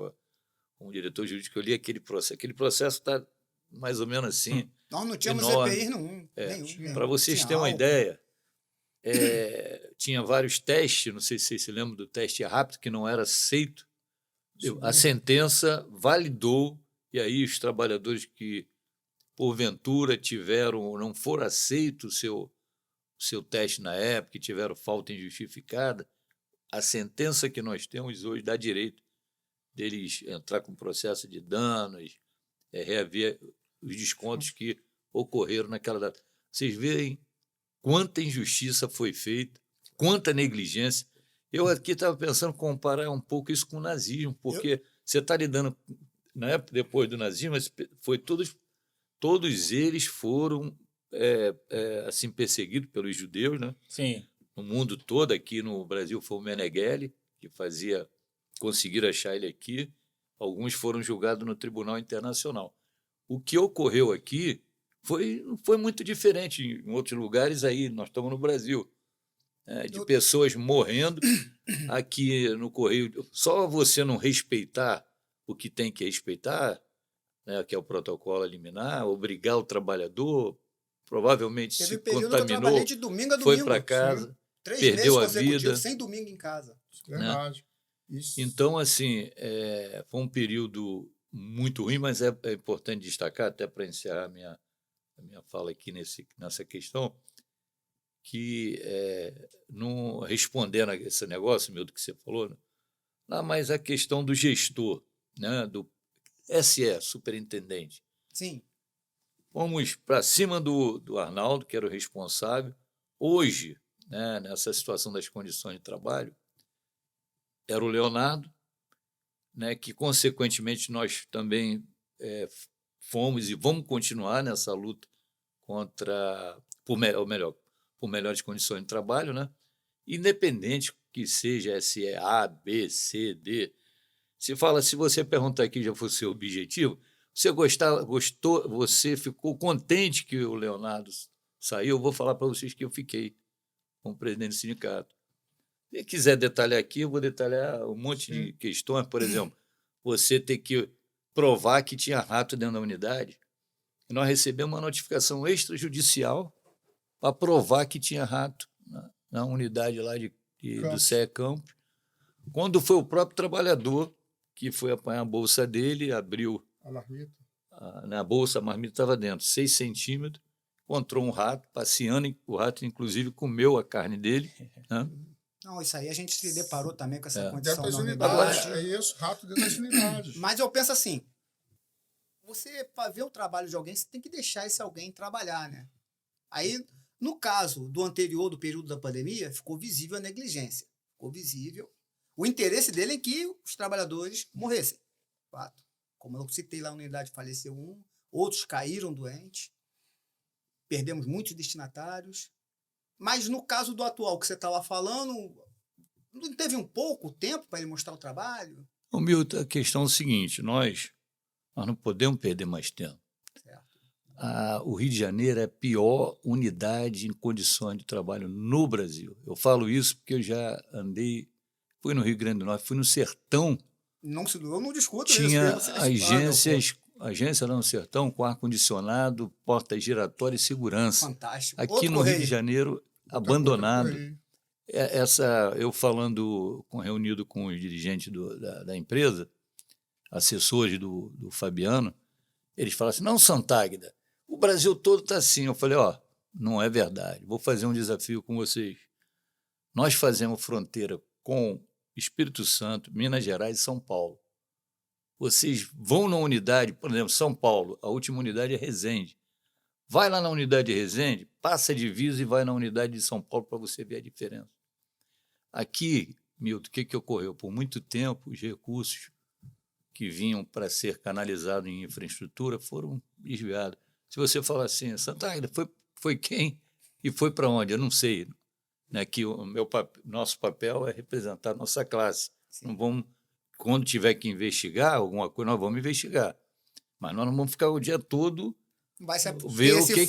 como diretor jurídico, eu li aquele processo. Aquele processo está mais ou menos assim. Nós não tínhamos enorme. EPI nenhum. Para vocês terem uma ideia, tinha vários testes, não sei se vocês se lembram do teste rápido, que não era aceito. A sentença validou, e aí os trabalhadores que, porventura, tiveram ou não foram aceitos o seu teste na época, que tiveram falta injustificada, a sentença que nós temos hoje dá direito deles entrar com processo de danos, reaver os descontos que ocorreram naquela data. Vocês veem quanta injustiça foi feita, quanta negligência. Eu aqui estava pensando em comparar um pouco isso com o nazismo, porque você está lidando, na época depois do nazismo, mas foi todos eles foram assim perseguidos pelos judeus, né? Sim. No mundo todo. Aqui no Brasil foi o Meneghelli, que conseguiram achar ele aqui. Alguns foram julgados no Tribunal Internacional. O que ocorreu aqui foi muito diferente em outros lugares. Aí nós estamos no Brasil, de pessoas morrendo. Aqui no Correio, só você não respeitar o que tem que respeitar, né, que é o protocolo liminar, obrigar o trabalhador, provavelmente se contaminou, de domingo a domingo, foi para casa, 3 perdeu meses a vida, sem domingo em casa. Verdade. Isso. Então, assim, foi um período muito ruim, mas é importante destacar, até para encerrar a minha fala aqui nessa questão, que, não respondendo a esse negócio, Milton, que você falou, né, mas a questão do gestor, né, do SE, superintendente. Sim. Fomos para cima do Arnaldo, que era o responsável. Hoje, né, nessa situação das condições de trabalho, era o Leonardo, né, que, consequentemente, nós também fomos e vamos continuar nessa luta por melhores condições de trabalho, né? Independente que seja SE A, B, C, D. Se você perguntar aqui já foi o seu objetivo, você gostou, você ficou contente que o Leonardo saiu, eu vou falar para vocês que eu fiquei como presidente do sindicato. Se quiser detalhar aqui, eu vou detalhar um monte de questões. Por exemplo, você ter que provar que tinha rato dentro da unidade. E nós recebemos uma notificação extrajudicial para provar que tinha rato na unidade lá do CE Campos, quando foi o próprio trabalhador que foi apanhar a bolsa dele, abriu a marmita. Na bolsa, a marmita estava dentro, 6 centímetros, encontrou um rato passeando, o rato, inclusive, comeu a carne dele. Né? Não, isso aí a gente se deparou também com essa condição dentro das na unidades. unidade. É isso, rato dentro das unidades. Mas eu penso assim, você, para ver o trabalho de alguém, você tem que deixar esse alguém trabalhar, né? Aí, no caso do anterior, do período da pandemia, ficou visível a negligência. Ficou visível o interesse dele em que os trabalhadores morressem. Fato. Como eu citei lá, na unidade faleceu um, outros caíram doentes, perdemos muitos destinatários. Mas no caso do atual que você estava falando, não teve um pouco tempo para ele mostrar o trabalho? O Milton, a questão é o seguinte, nós não podemos perder mais tempo. O Rio de Janeiro é a pior unidade em condições de trabalho no Brasil. Eu falo isso porque eu já fui no Rio Grande do Norte, fui no Sertão. Eu não discuto tinha isso. agência lá no Sertão com ar-condicionado, porta giratória e segurança. Fantástico. Aqui no Rio de Janeiro, abandonado. Eu reunido com os dirigentes da empresa, assessores do Fabiano, eles falaram assim, não, Santáguida, o Brasil todo está assim. Eu falei, não é verdade, vou fazer um desafio com vocês. Nós fazemos fronteira com Espírito Santo, Minas Gerais e São Paulo. Vocês vão na unidade, por exemplo, São Paulo, a última unidade é Resende. Vai lá na unidade de Resende, passa a divisa e vai na unidade de São Paulo para você ver a diferença. Aqui, Milton, o que ocorreu? Por muito tempo, os recursos que vinham para ser canalizados em infraestrutura foram desviados. Se você falar assim, Santáguida, foi quem e foi para onde? Eu não sei. Que nosso papel é representar a nossa classe. Não vamos, quando tiver que investigar alguma coisa, nós vamos investigar. Mas nós não vamos ficar o dia todo ver o que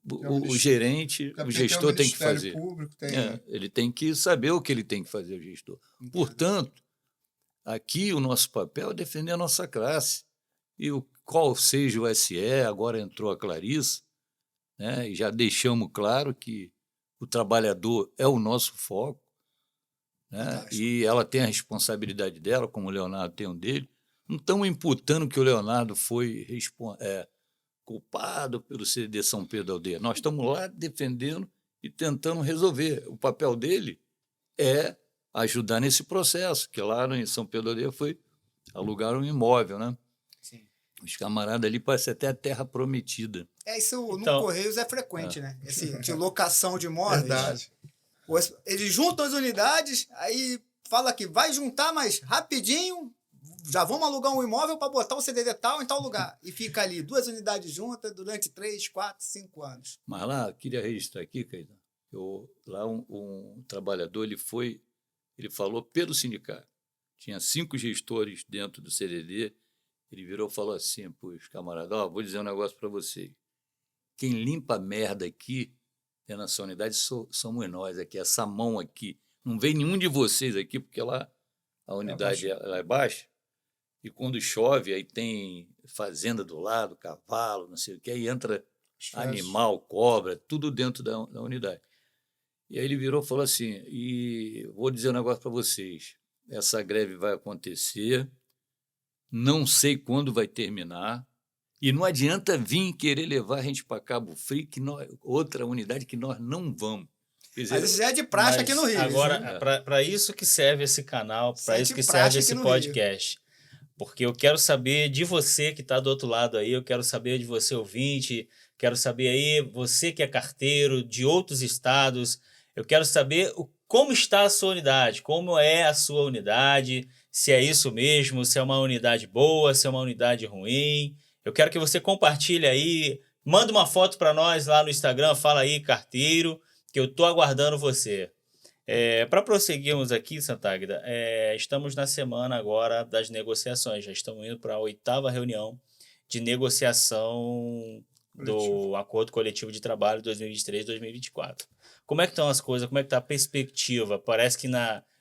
o gerente, o gestor tem que fazer. Público, ele tem que saber o que ele tem que fazer, o gestor. Portanto, aqui o nosso papel é defender a nossa classe. E qual seja o SE, agora entrou a Clarice, né, e já deixamos claro que o trabalhador é o nosso foco, né? Fantástico. E ela tem a responsabilidade dela, como o Leonardo tem um dele. Não estamos imputando que o Leonardo foi culpado pelo CDD São Pedro da Aldeia. Nós estamos lá defendendo e tentando resolver. O papel dele é ajudar nesse processo, que lá em São Pedro da Aldeia foi alugar um imóvel, né? Sim. Os camaradas ali parecem até a terra prometida. Isso Então- no Correios é frequente, né? Esse de locação de imóveis. Verdade. Eles juntam as unidades, aí fala que vai juntar, mas rapidinho já vamos alugar um imóvel para botar o CDD tal em tal lugar. E fica ali 2 unidades juntas durante 3, 4, 5 anos. Mas lá, queria registrar aqui, Caetano, lá um trabalhador, ele falou pelo sindicato. Tinha 5 gestores dentro do CDD, ele virou e falou assim para os camaradas, vou dizer um negócio para vocês. Quem limpa a merda aqui é nessa unidade, somos nós aqui, essa mão aqui. Não vem nenhum de vocês aqui, porque lá a unidade ela é baixa. E quando chove, aí tem fazenda do lado, cavalo, não sei o que, aí entra animal, cobra, tudo dentro da unidade. E aí ele virou e falou assim, e vou dizer um negócio para vocês, essa greve vai acontecer, não sei quando vai terminar, e não adianta vir querer levar a gente para Cabo Frio, outra unidade que nós não vamos. Quer dizer, Mas isso já é de praxe aqui no Rio. Agora, né? para isso que serve esse canal, Isso para é isso de que praxe serve aqui esse no podcast. Porque eu quero saber de você que está do outro lado aí, eu quero saber de você ouvinte, quero saber aí, você que é carteiro de outros estados, eu quero saber como está a sua unidade, como é a sua unidade, se é isso mesmo, se é uma unidade boa, se é uma unidade ruim. Eu quero que você compartilhe aí, manda uma foto para nós lá no Instagram, fala aí, carteiro, que eu estou aguardando você. Para prosseguirmos aqui, Santáguida, estamos na semana agora das negociações, já estamos indo para a 8ª reunião de negociação do Acordo Coletivo de Trabalho 2023-2024. Como é que estão as coisas? Como é que está a perspectiva? Parece que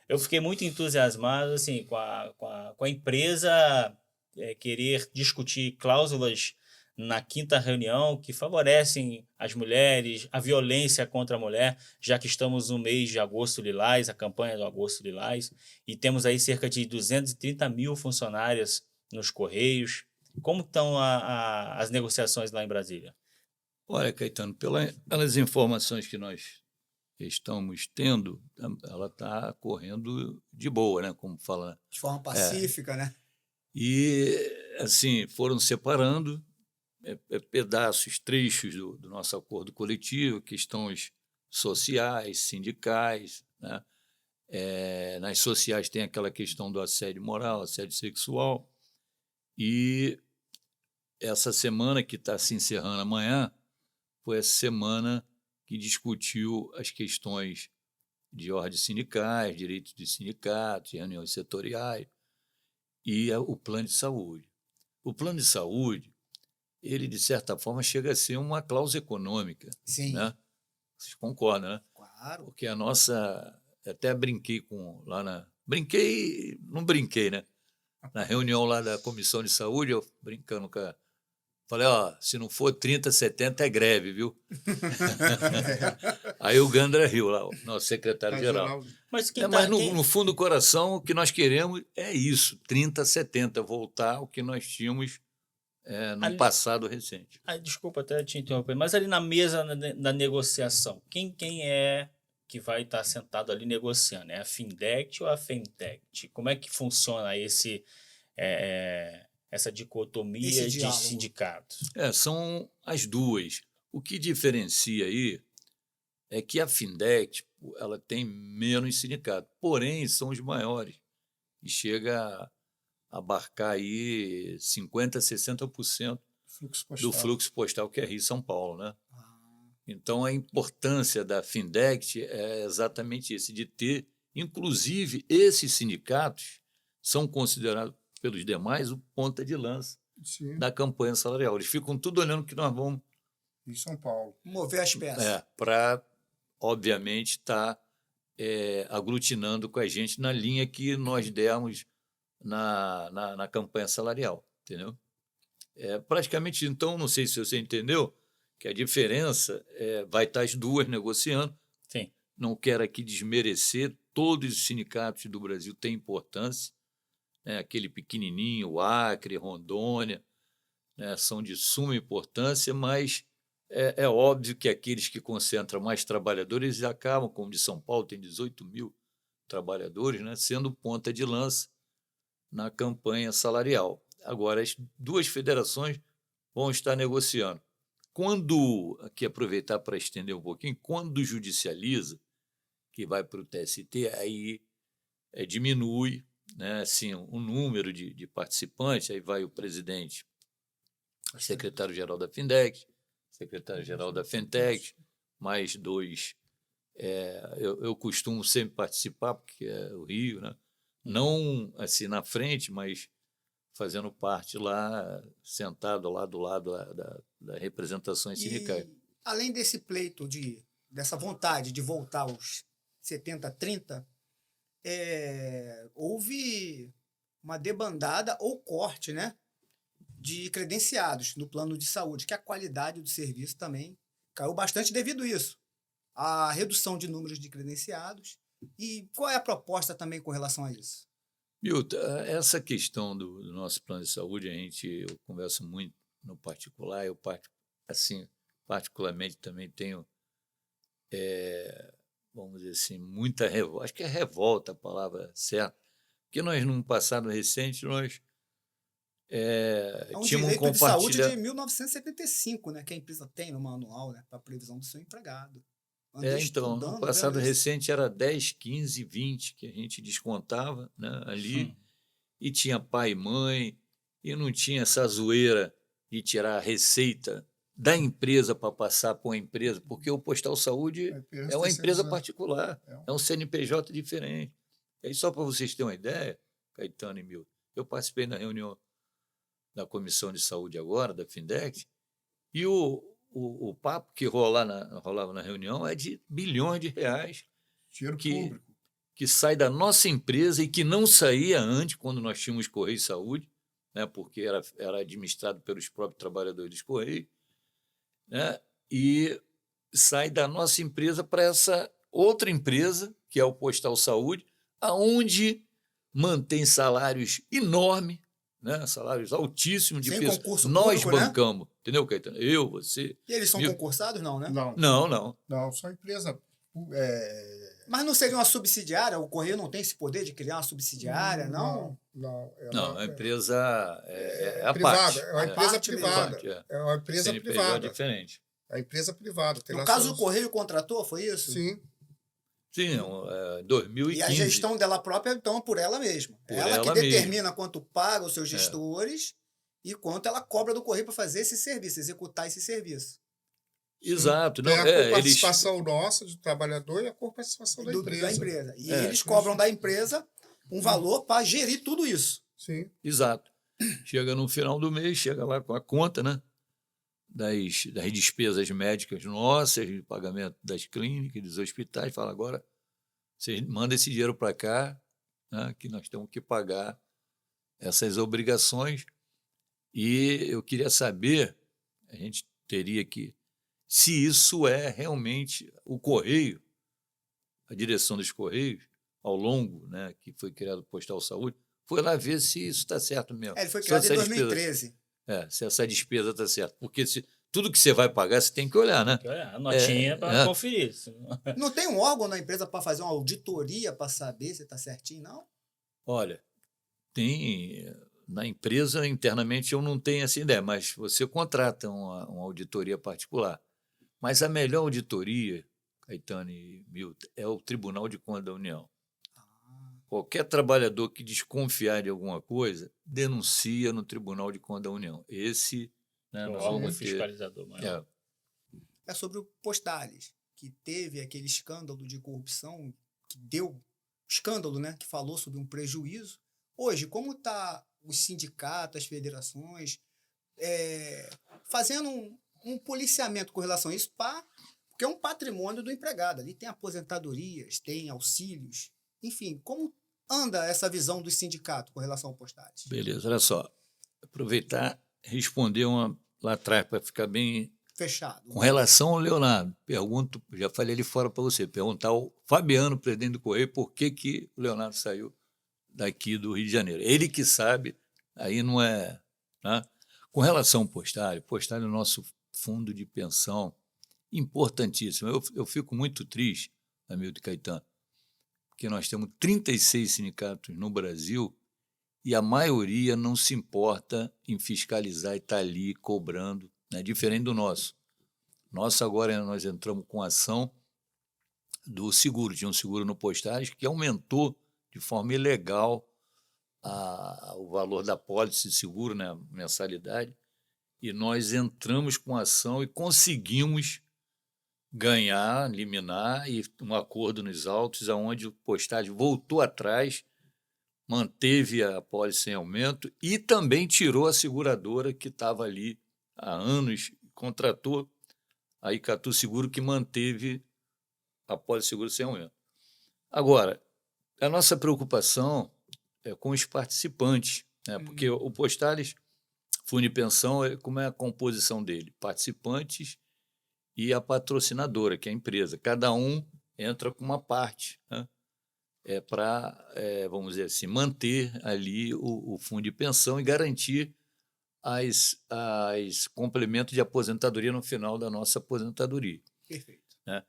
eu fiquei muito entusiasmado assim, com a empresa querer discutir cláusulas na 5ª reunião que favorecem as mulheres, a violência contra a mulher, já que estamos no mês de Agosto Lilás, a campanha do Agosto Lilás, e temos aí cerca de 230 mil funcionárias nos Correios. Como estão as negociações lá em Brasília? Olha, Caetano, pelas informações que nós estamos tendo, ela está correndo de boa, né? Como fala. De forma pacífica, né? E, assim, foram separando pedaços, trechos do nosso acordo coletivo, questões sociais, sindicais, né? Nas sociais tem aquela questão do assédio moral, assédio sexual, e essa semana que está se encerrando amanhã foi a semana que discutiu as questões de ordens sindicais, direitos de sindicatos, reuniões setoriais e o plano de saúde. O plano de saúde, ele, de certa forma, chega a ser uma cláusula econômica. Sim. Né? Vocês concordam, né? Claro. Porque a nossa... Até brinquei Brinquei, não brinquei, né? Na reunião lá da Comissão de Saúde, eu brincando com falei, se não for 30, 70 é greve, viu? Aí o Gandra riu lá, o nosso secretário-geral. Mas no fundo do coração, o que nós queremos é isso, 30, 70, voltar ao que nós tínhamos no passado recente. Desculpa até te interromper, mas ali na mesa da negociação, quem é que vai estar sentado ali negociando? É a Findect ou a Fentect? Como é que funciona essa dicotomia de sindicatos? São as duas. O que diferencia aí é que a Findect ela tem menos sindicato, porém são os maiores e chega a abarcar aí 50%, 60% do fluxo postal que é Rio e São Paulo, né? Então a importância da Findect é exatamente isso, de ter, inclusive, esses sindicatos são considerados pelos demais o ponta de lança da campanha salarial. Eles ficam tudo olhando que nós vamos em São Paulo mover as peças. Para, obviamente, estar aglutinando com a gente na linha que nós demos na campanha salarial, entendeu? Praticamente, então, não sei se você entendeu, que a diferença vai estar as duas negociando não quero aqui desmerecer, todos os sindicatos do Brasil têm importância, né? Aquele pequenininho, o Acre, Rondônia, né? São de suma importância, mas é óbvio que aqueles que concentram mais trabalhadores acabam, como de São Paulo, tem 18 mil trabalhadores, né? Sendo ponta de lança na campanha salarial. Agora, as duas federações vão estar negociando. Quando, aqui aproveitar para estender um pouquinho, quando judicializa, que vai para o TST, aí diminui, né, assim, o número de participantes, aí vai o presidente, secretário-geral da Findex, secretário-geral da Fentec, mais dois. Eu costumo sempre participar, porque é o Rio, né? Não assim na frente, mas fazendo parte lá, sentado lá do lado da representações sindicais. E, além desse pleito, dessa vontade de voltar aos 70-30, houve uma debandada ou corte, né, de credenciados no plano de saúde, que a qualidade do serviço também caiu bastante devido a isso. A redução de números de credenciados. E qual é a proposta também com relação a isso? Milton, essa questão do nosso plano de saúde, eu converso muito no particular, assim, particularmente também tenho, vamos dizer assim, muita revolta, acho que é revolta a palavra certa, porque nós, num passado recente, nós Um tínhamos direito de saúde de 1975, né, que a empresa tem no manual, né, para a previsão do seu empregado. Andei então, no estudando, passado vendo isso. recente era 10, 15, 20 que a gente descontava, né, ali, e tinha pai e mãe, e não tinha essa zoeira de tirar a receita da empresa para passar para uma empresa, porque o Postal Saúde é uma empresa particular, é um CNPJ diferente. E aí, só para vocês terem uma ideia, Caetano e Milton, eu participei na reunião da Comissão de Saúde agora, da Findex, e o papo que rolava na reunião é de bilhões de reais Dinheiro que, público. que sai da nossa empresa e que não saía antes, quando nós tínhamos Correio de Saúde, né, porque era administrado pelos próprios trabalhadores dos Correios, né, e sai da nossa empresa para essa outra empresa, que é o Postal Saúde, aonde mantém salários enormes, né, salários altíssimos de Sem pessoas. concurso Nós público, né? bancamos, entendeu, Caetano? Eu, você. E eles são Mil- concursados, não, né? Não, Não. não, só empresa. Mas não seria uma subsidiária? O Correio não tem esse poder de criar uma subsidiária, não? Não, Não, a empresa é a privada, parte. é uma empresa privada. É uma empresa CNPJ privada. diferente. É uma empresa privada. No caso, o Correio contratou, foi isso? Sim. Sim, 2015. E a gestão dela própria, então, por ela mesma. Por ela que ela determina quanto paga os seus gestores e quanto ela cobra do Correio para fazer esse serviço, executar esse serviço. Exato. Tem Não, a participação nossa do trabalhador e a participação da empresa. E eles cobram da empresa um valor para gerir tudo isso. Sim. Exato. Chega no final do mês, chega lá com a conta, né, das despesas médicas nossas, de pagamento das clínicas, dos hospitais, fala, agora você manda esse dinheiro para cá, né, que nós temos que pagar essas obrigações. E eu queria saber, a gente teria que, se isso é realmente o Correio, a direção dos Correios, ao longo, né, que foi criado o Postal Saúde, foi lá ver se isso está certo mesmo. Ele foi criado em 2013. Se essa despesa está certa. Porque tudo que você vai pagar, você tem que olhar, né? A notinha para conferir. Não tem um órgão na empresa para fazer uma auditoria para saber se está certinho, não? Olha, tem... Na empresa, internamente, eu não tenho essa ideia, mas você contrata uma auditoria particular. Mas a melhor auditoria, Caetano e Milton, é o Tribunal de Contas da União. Qualquer trabalhador que desconfiar de alguma coisa, denuncia no Tribunal de Contas da União. Esse, né, nós vamos ter... fiscalizador maior. É sobre o Postales, que teve aquele escândalo de corrupção, que deu escândalo, né, que falou sobre um prejuízo. Hoje, como está os sindicatos, as federações, fazendo um policiamento com relação a isso, porque é um patrimônio do empregado. Ali tem aposentadorias, tem auxílios, enfim, como anda essa visão do sindicato com relação ao Postales? Beleza, olha só. Aproveitar, responder uma lá atrás para ficar bem fechado. Com relação ao Leonardo, pergunto, já falei ali fora para você, perguntar ao Fabiano, presidente do Correio, por que o Leonardo saiu daqui do Rio de Janeiro. Ele que sabe, aí não é... Né? Com relação ao Postalho é o nosso fundo de pensão importantíssimo. Eu fico muito triste, Hamilton Caetano, porque nós temos 36 sindicatos no Brasil e a maioria não se importa em fiscalizar e está ali cobrando, né? Diferente do nosso. Nosso agora nós entramos com ação do seguro, tinha um seguro no Postais que aumentou de forma ilegal o valor da pólice de seguro, né, a mensalidade, e nós entramos com ação e conseguimos ganhar, liminar e um acordo nos autos, onde o Postais voltou atrás, manteve a pólice em aumento e também tirou a seguradora que estava ali há anos, contratou a Icatu Seguro, que manteve a pólice de seguro sem aumento. Agora, a nossa preocupação é com os participantes, né? Porque o Postais, fundo de pensão, como é a composição dele? Participantes e a patrocinadora, que é a empresa. Cada um entra com uma parte, né? Para, vamos dizer assim, manter ali o fundo de pensão e garantir as complementos de aposentadoria no final da nossa aposentadoria. Perfeito. Né?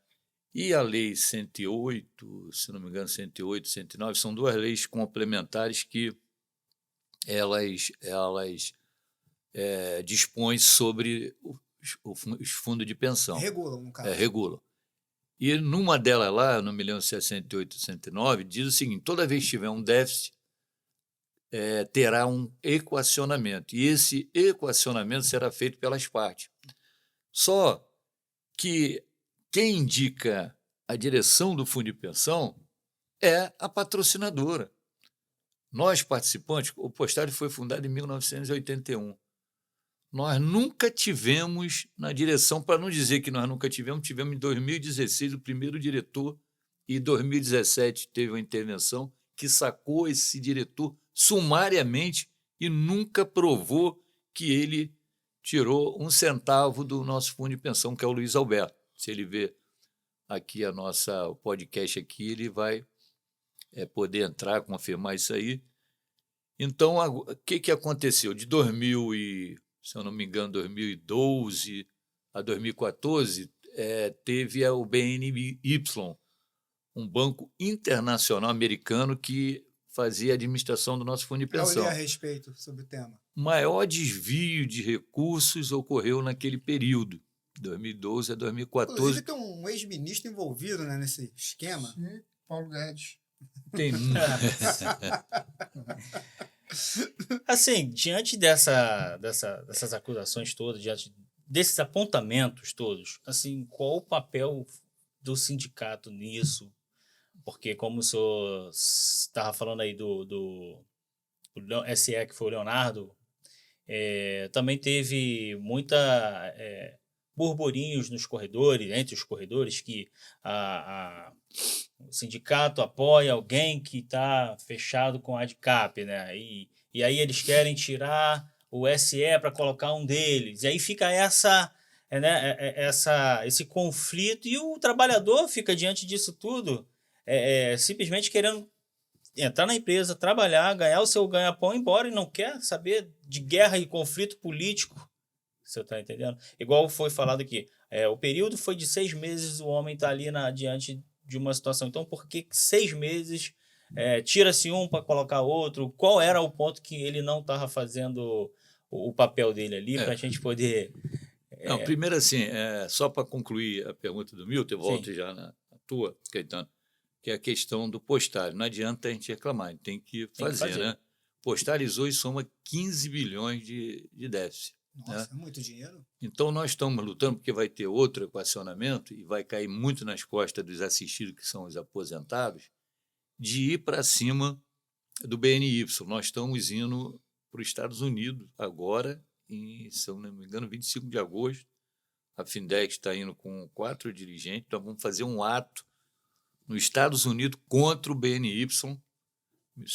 E a Lei 108, se não me engano, 108, 109, são duas leis complementares que elas dispõem sobre os fundos de pensão. Regulam, no caso. Regulam. E numa delas lá, não me lembro se é 108 ou 109, diz o seguinte: toda vez que tiver um déficit, terá um equacionamento. E esse equacionamento será feito pelas partes. Só que quem indica a direção do fundo de pensão é a patrocinadora. Nós, participantes, o Postalho foi fundado em 1981. Nós nunca tivemos na direção, para não dizer que nós nunca tivemos em 2016 o primeiro diretor e em 2017 teve uma intervenção que sacou esse diretor sumariamente e nunca provou que ele tirou um centavo do nosso fundo de pensão, que é o Luiz Alberto. Se ele vê aqui o podcast aqui, ele vai poder entrar, confirmar isso aí. Então, o que aconteceu? De 2000 se eu não me engano, 2012 a 2014, teve o BNY, um banco internacional americano que fazia a administração do nosso fundo de pensão. Eu li a respeito sobre o tema. O maior desvio de recursos ocorreu naquele período, 2012 a 2014. Inclusive tem um ex-ministro envolvido, né, nesse esquema. Sim, Paulo Guedes. Tem Assim, diante dessas acusações todas, diante desses apontamentos todos, assim, qual o papel do sindicato nisso? Porque, como o senhor estava falando aí do SE, que foi o Leonardo, também teve muita burburinhos nos corredores, entre os corredores, que o sindicato apoia alguém que está fechado com a ADCAP, né? E aí eles querem tirar o SE para colocar um deles. E aí fica esse conflito e o trabalhador fica diante disso tudo simplesmente querendo entrar na empresa, trabalhar, ganhar o seu ganha-pão e ir embora e não quer saber de guerra e conflito político. Você está entendendo? Igual foi falado aqui, o período foi de 6 meses, o homem está ali diante de uma situação. Então, por que 6 meses tira-se um para colocar outro? Qual era o ponto que ele não estava fazendo o papel dele ali para a gente poder... Não, primeiro assim, só para concluir a pergunta do Milton, eu volto já na tua, Caetano, que é a questão do Postalho. Não adianta a gente reclamar, a gente tem que fazer, né? Postalizou e soma 15 bilhões de déficit. Nossa, é muito dinheiro. Então, nós estamos lutando porque vai ter outro equacionamento e vai cair muito nas costas dos assistidos, que são os aposentados, de ir para cima do BNY. Nós estamos indo para os Estados Unidos agora, se eu não me engano, 25 de agosto. A Findex está indo com 4 dirigentes. Nós vamos fazer um ato nos Estados Unidos contra o BNY. Se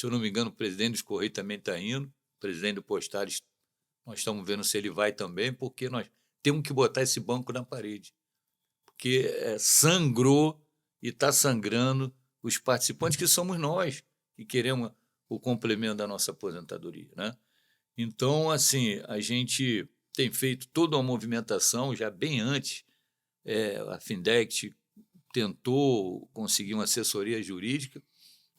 eu não me engano, o presidente dos Correios também está indo, o presidente do Postais. Nós estamos vendo se ele vai também, porque nós temos que botar esse banco na parede, porque sangrou e está sangrando os participantes, que somos nós, que queremos o complemento da nossa aposentadoria, né? Então, assim, a gente tem feito toda uma movimentação, já bem antes, a Findect tentou conseguir uma assessoria jurídica,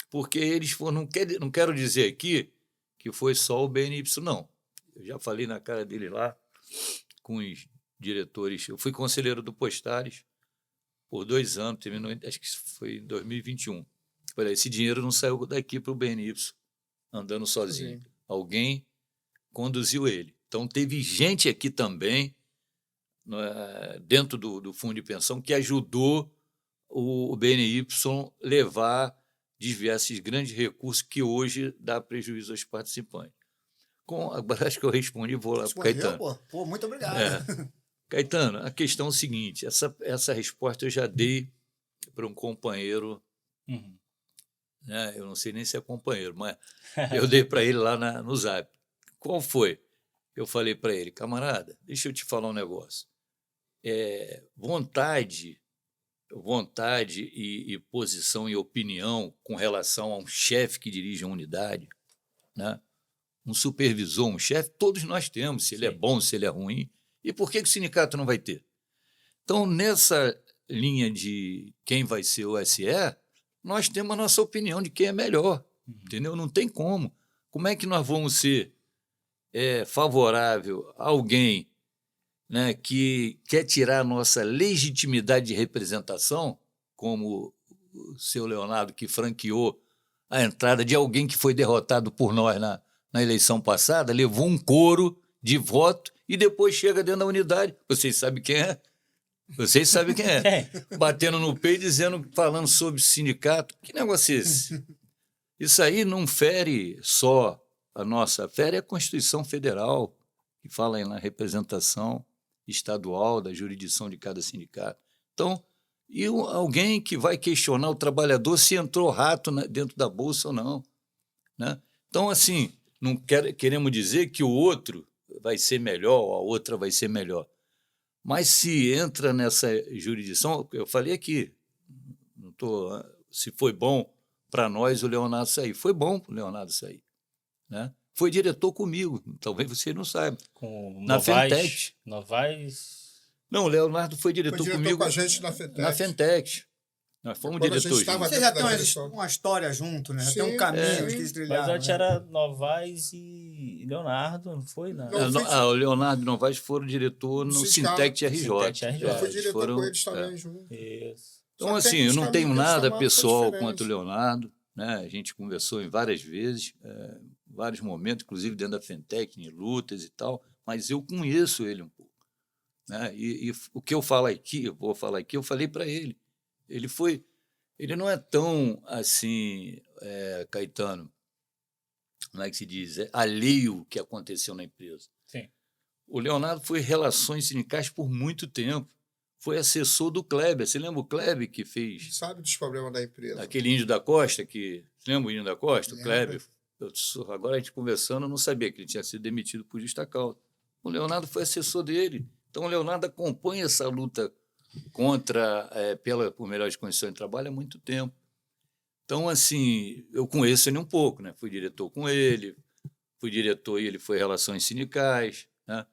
porque eles foram, não quero dizer aqui que foi só o BNY, não. Eu já falei na cara dele lá, com os diretores, eu fui conselheiro do Postares por 2 anos, terminou, acho que foi em 2021. Falei, esse dinheiro não saiu daqui para o BNY, andando sozinho. Sim. Alguém conduziu ele. Então, teve gente aqui também, dentro do fundo de pensão, que ajudou o BNY desviar esses grandes recursos que hoje dá prejuízo aos participantes. Agora acho que eu respondi, vou lá para o Caetano. Pô, muito obrigado. Caetano, a questão é o seguinte, essa resposta eu já dei para um companheiro, né? Eu não sei nem se é companheiro, mas eu dei para ele lá no Zap. Qual foi? Eu falei para ele, camarada, deixa eu te falar um negócio. Vontade e posição e opinião com relação a um chefe que dirige uma unidade, né? Um supervisor, um chefe, todos nós temos, se ele é bom, se ele é ruim. E por que o sindicato não vai ter? Então, nessa linha de quem vai ser o SE, nós temos a nossa opinião de quem é melhor, entendeu? Não tem como. Como é que nós vamos ser favorável a alguém, né, que quer tirar a nossa legitimidade de representação, como o seu Leonardo, que franqueou a entrada de alguém que foi derrotado por nós na eleição passada, levou um coro de voto e depois chega dentro da unidade. Vocês sabem quem é? Vocês sabem quem é. Batendo no peito, falando sobre sindicato. Que negócio é esse? Isso aí não fere só a nossa, fere a Constituição Federal, que fala na representação estadual da jurisdição de cada sindicato. Então, alguém que vai questionar o trabalhador se entrou rato dentro da bolsa ou não, né? Então, assim, não queremos dizer que o outro vai ser melhor ou a outra vai ser melhor. Mas se entra nessa jurisdição, eu falei aqui, se foi bom para nós o Leonardo sair. Foi bom para o Leonardo sair, né? Foi diretor comigo, talvez você não saiba. Com na Fentech. Novaes? Não, o Leonardo foi diretor comigo. Com a gente na Fentech. Na Fentech. Nós fomos diretores. Você já tem uma história junto, né? Sim, tem um caminho que trilharam. Mas antes era Novaes e Leonardo, não foi? O Leonardo e Novaes foram diretor no Sintec RJ. Eu fui diretor com eles também junto. Isso. Então, assim, eu não tenho nada pessoal contra o Leonardo, né? A gente conversou em várias vezes, vários momentos, inclusive dentro da Fentec, em lutas e tal, mas eu conheço ele um pouco, né? E o que eu falo aqui, eu falei para ele. Ele não é tão, assim, Caetano, como é que se diz, alheio ao que aconteceu na empresa. Sim. O Leonardo foi relações sindicais por muito tempo. Foi assessor do Kleber. Você lembra o Kleber que fez... Sabe dos problemas da empresa. Aquele Índio da Costa, você lembra o Índio da Costa? O Kleber. Agora a gente conversando, eu não sabia que ele tinha sido demitido por justa causa. O Leonardo foi assessor dele. Então o Leonardo acompanha essa luta por melhores condições de trabalho há muito tempo. Então, assim, eu conheço ele um pouco, né? Fui diretor com ele, e ele foi relações sindicais, né?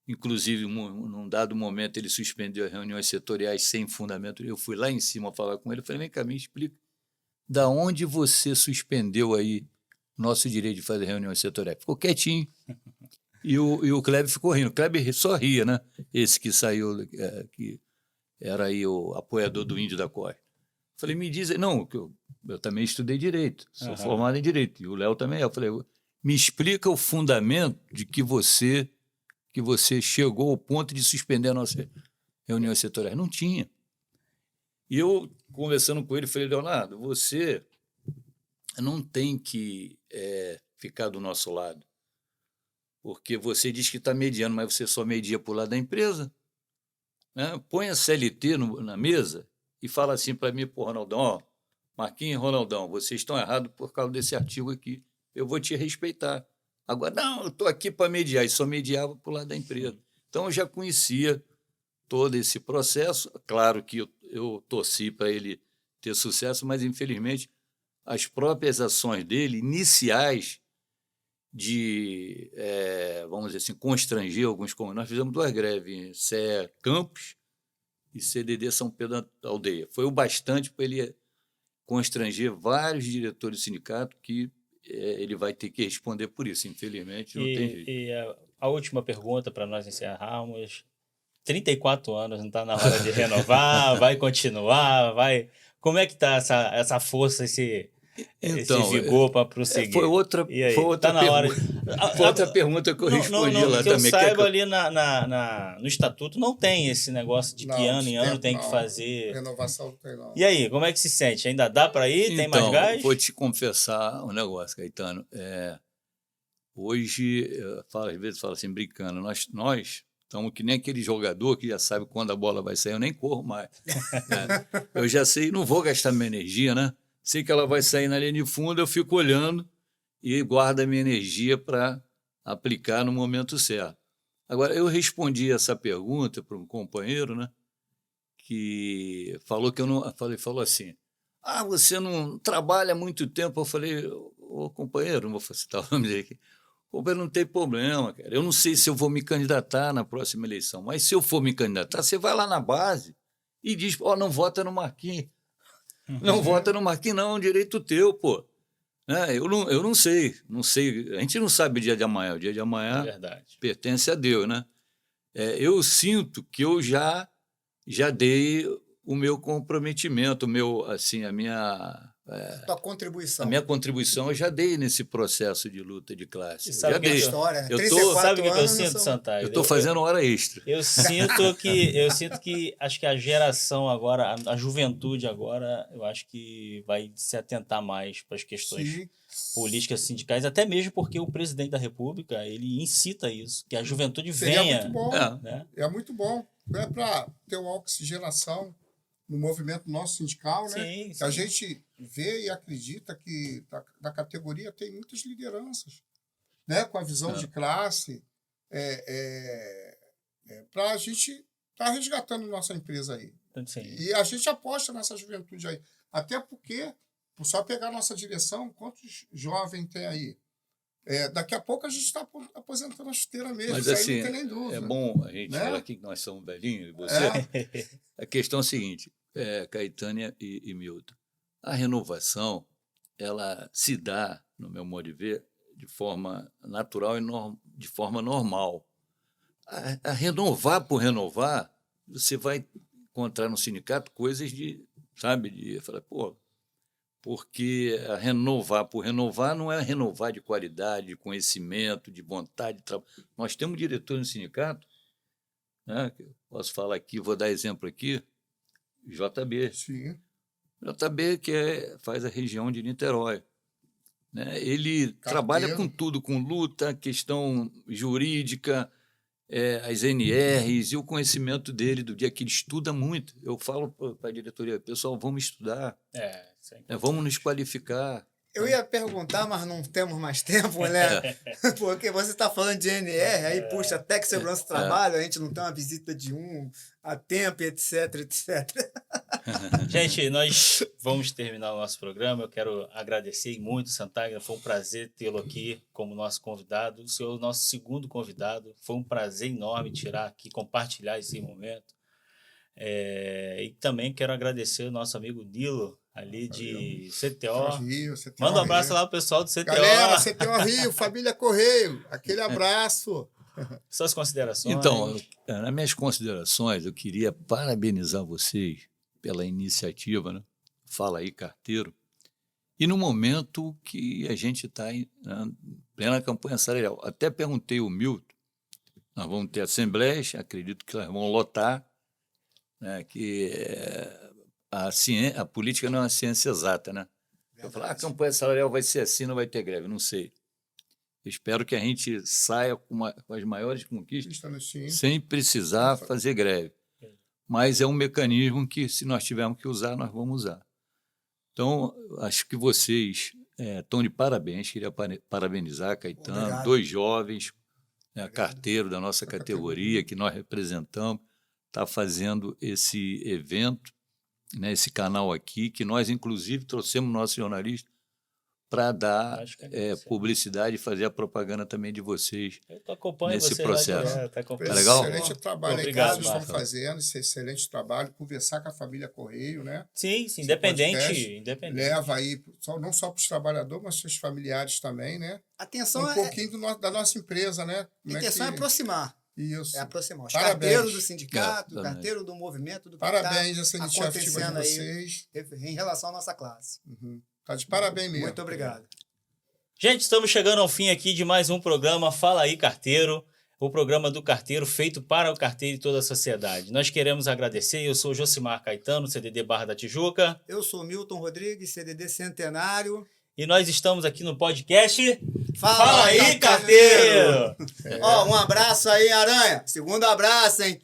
Inclusive, num dado momento, ele suspendeu as reuniões setoriais sem fundamento. Eu fui lá em cima falar com ele, falei, vem cá, me explica, da onde você suspendeu aí nosso direito de fazer reuniões setoriais? Ficou quietinho. E o Kleber ficou rindo. O Kleber só ria, né? Esse que saiu, que era aí o apoiador do Índio da Costa. Falei, me diz... Não, eu também estudei Direito, sou formado em Direito, e o Léo também é. Eu falei, me explica o fundamento de que você chegou ao ponto de suspender a nossa reuniões setoriais. Não tinha. E eu, conversando com ele, falei, Leonardo, você não tem que ficar do nosso lado, porque você diz que está mediando, mas você só media por lado da empresa, né? Põe a CLT na mesa e fala assim para mim, pô, Ronaldão, Marquinhos e Ronaldão, vocês estão errados por causa desse artigo aqui, eu vou te respeitar. Agora, não, eu estou aqui para mediar, e só mediava por lado da empresa. Então, eu já conhecia todo esse processo. Claro que eu torci para ele ter sucesso, mas, infelizmente, as próprias ações dele, iniciais, de, vamos dizer assim, constranger alguns comuns. Nós fizemos 2 greves, CE Campos e CDD São Pedro da Aldeia. Foi o bastante para ele constranger vários diretores do sindicato que ele vai ter que responder por isso, infelizmente, não tem jeito. E a última pergunta para nós encerrarmos. 34 anos, não está na hora de renovar? Vai continuar? Vai... Como é que está essa força, esse vigor para prosseguir? Foi outra tá na hora... Foi outra pergunta que eu respondi lá que também. Eu saiba, ali no estatuto não tem esse negócio de que ano em ano tem que fazer... Renovação não tem, não. E aí, como é que se sente? Ainda dá para ir? Tem mais gás? Vou te confessar um negócio, Caetano. Hoje, às vezes falo assim, brincando, nós estamos que nem aquele jogador que já sabe quando a bola vai sair, eu nem corro mais. Eu já sei, não vou gastar minha energia, né? Sei que ela vai sair na linha de fundo, eu fico olhando e guardo a minha energia para aplicar no momento certo. Agora, eu respondi essa pergunta para um companheiro, né? Que falou que eu não... Falou assim, você não trabalha há muito tempo. Eu falei, companheiro, não vou citar o nome dele aqui. Companheiro, não tem problema, cara. Eu não sei se eu vou me candidatar na próxima eleição, mas se eu for me candidatar, você vai lá na base e diz, não vota no Marquinhos. Não vota no Marquinhos, não, é um direito teu, pô. Eu não sei, a gente não sabe o dia de amanhã. O dia de amanhã pertence a Deus, né? Eu sinto que eu já dei o meu comprometimento, a minha... Tua contribuição. A minha contribuição eu já dei nesse processo de luta de classe. Sabe que história, né? Sabe o que eu sinto, Santana? Eu estou fazendo hora extra. Eu sinto que acho que a geração agora, a juventude agora, eu acho que vai se atentar mais para as questões políticas sindicais, até mesmo porque o presidente da República, ele incita isso, que a juventude venha. Muito bom, né? É muito bom. É para ter uma oxigenação no movimento nosso sindical, né? Sim. A gente vê e acredita que da categoria tem muitas lideranças, né? Com a visão de classe, para a gente estar resgatando nossa empresa aí. Sim. E a gente aposta nessa juventude aí. Até porque, só pegar a nossa direção, quantos jovens tem aí? Daqui a pouco a gente está aposentando a chuteira mesmo. Mas isso assim, aí não tem nem dúvida. É bom a gente falar aqui que nós somos velhinhos, e você. A questão é a seguinte, Caetânia e Milton. A renovação, ela se dá, no meu modo de ver, de forma natural e de forma normal. A renovar por renovar, você vai encontrar no sindicato coisas de falar, porque a renovar por renovar não é renovar de qualidade, de conhecimento, de vontade de trabalho. Nós temos diretor no sindicato, né, que eu posso falar aqui, vou dar exemplo aqui, JB. Sim. JB, que faz a região de Niterói. Né? Ele trabalha com tudo, com luta, questão jurídica, as NRs e o conhecimento dele do dia que ele estuda muito. Eu falo para a diretoria, pessoal, vamos estudar, vamos nos qualificar. Eu ia perguntar, mas não temos mais tempo, né? Porque você está falando de NR, aí puxa, até que segurança do trabalho, a gente não tem uma visita de a tempo, etc, etc. Gente, nós vamos terminar o nosso programa. Eu quero agradecer muito, Santagna. Foi um prazer tê-lo aqui como nosso convidado. O senhor é o nosso segundo convidado. Foi um prazer enorme compartilhar esse momento. E também quero agradecer o nosso amigo Nilo, ali de CTO. Manda um abraço lá pro pessoal do CTO. Galera, CTO Rio, família Correio, aquele abraço. Suas considerações. Então, nas minhas considerações, eu queria parabenizar vocês pela iniciativa, né? Fala aí, carteiro. E no momento que a gente está em plena campanha salarial. Até perguntei ao Milton, nós vamos ter assembleias, acredito que elas vão lotar, né, que a política não é uma ciência exata, né? Eu falo, a campanha salarial vai ser assim, não vai ter greve, não sei. Eu espero que a gente saia com as maiores conquistas sem precisar fazer greve. Mas é um mecanismo que, se nós tivermos que usar, nós vamos usar. Então, acho que vocês estão de parabéns, queria parabenizar, Caetano, 2 jovens, né, carteiro da nossa categoria, que nós representamos, está fazendo esse evento, né, esse canal aqui, que nós, inclusive, trouxemos nosso jornalista para dar publicidade e fazer a propaganda também de vocês Eu acompanho nesse você processo. Tá Tá legal? Excelente trabalho Obrigado, que vocês estão Marcos. fazendo, esse excelente trabalho, conversar com a família Correio, né? Sim, Esse independente. podcast leva aí, não só para os trabalhadores, mas para os familiares também, né? Atenção Pouquinho da nossa empresa, né? a intenção é aproximar. Isso. É aproximar. Os Parabéns. carteiros do sindicato, Exatamente. carteiro do movimento, do que Parabéns tá essa iniciativa de acontecendo aí vocês. em relação à nossa classe. Tá de parabéns mesmo. Muito obrigado. Gente, estamos chegando ao fim aqui de mais um programa Fala Aí Carteiro, o programa do carteiro feito para o carteiro e toda a sociedade. Nós queremos agradecer, eu sou Josimar Caetano, CDD Barra da Tijuca, Eu sou Milton Rodrigues, CDD Centenário. e nós estamos aqui no podcast Fala aí, carteiro! Ó, um abraço aí, Aranha. Segundo abraço, hein?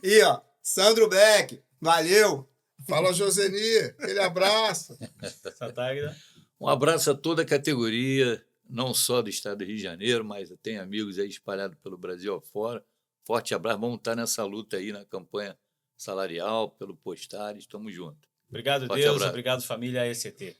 E, ó, Sandro Beck. Valeu. Fala, Joseni. Aquele abraço. Satagda. Um abraço a toda a categoria, não só do estado do Rio de Janeiro, mas tem amigos aí espalhados pelo Brasil afora. Forte abraço, vamos estar nessa luta aí na campanha salarial, pelo Postares, estamos juntos. Obrigado, Forte Deus. abraço. Obrigado, família ECT.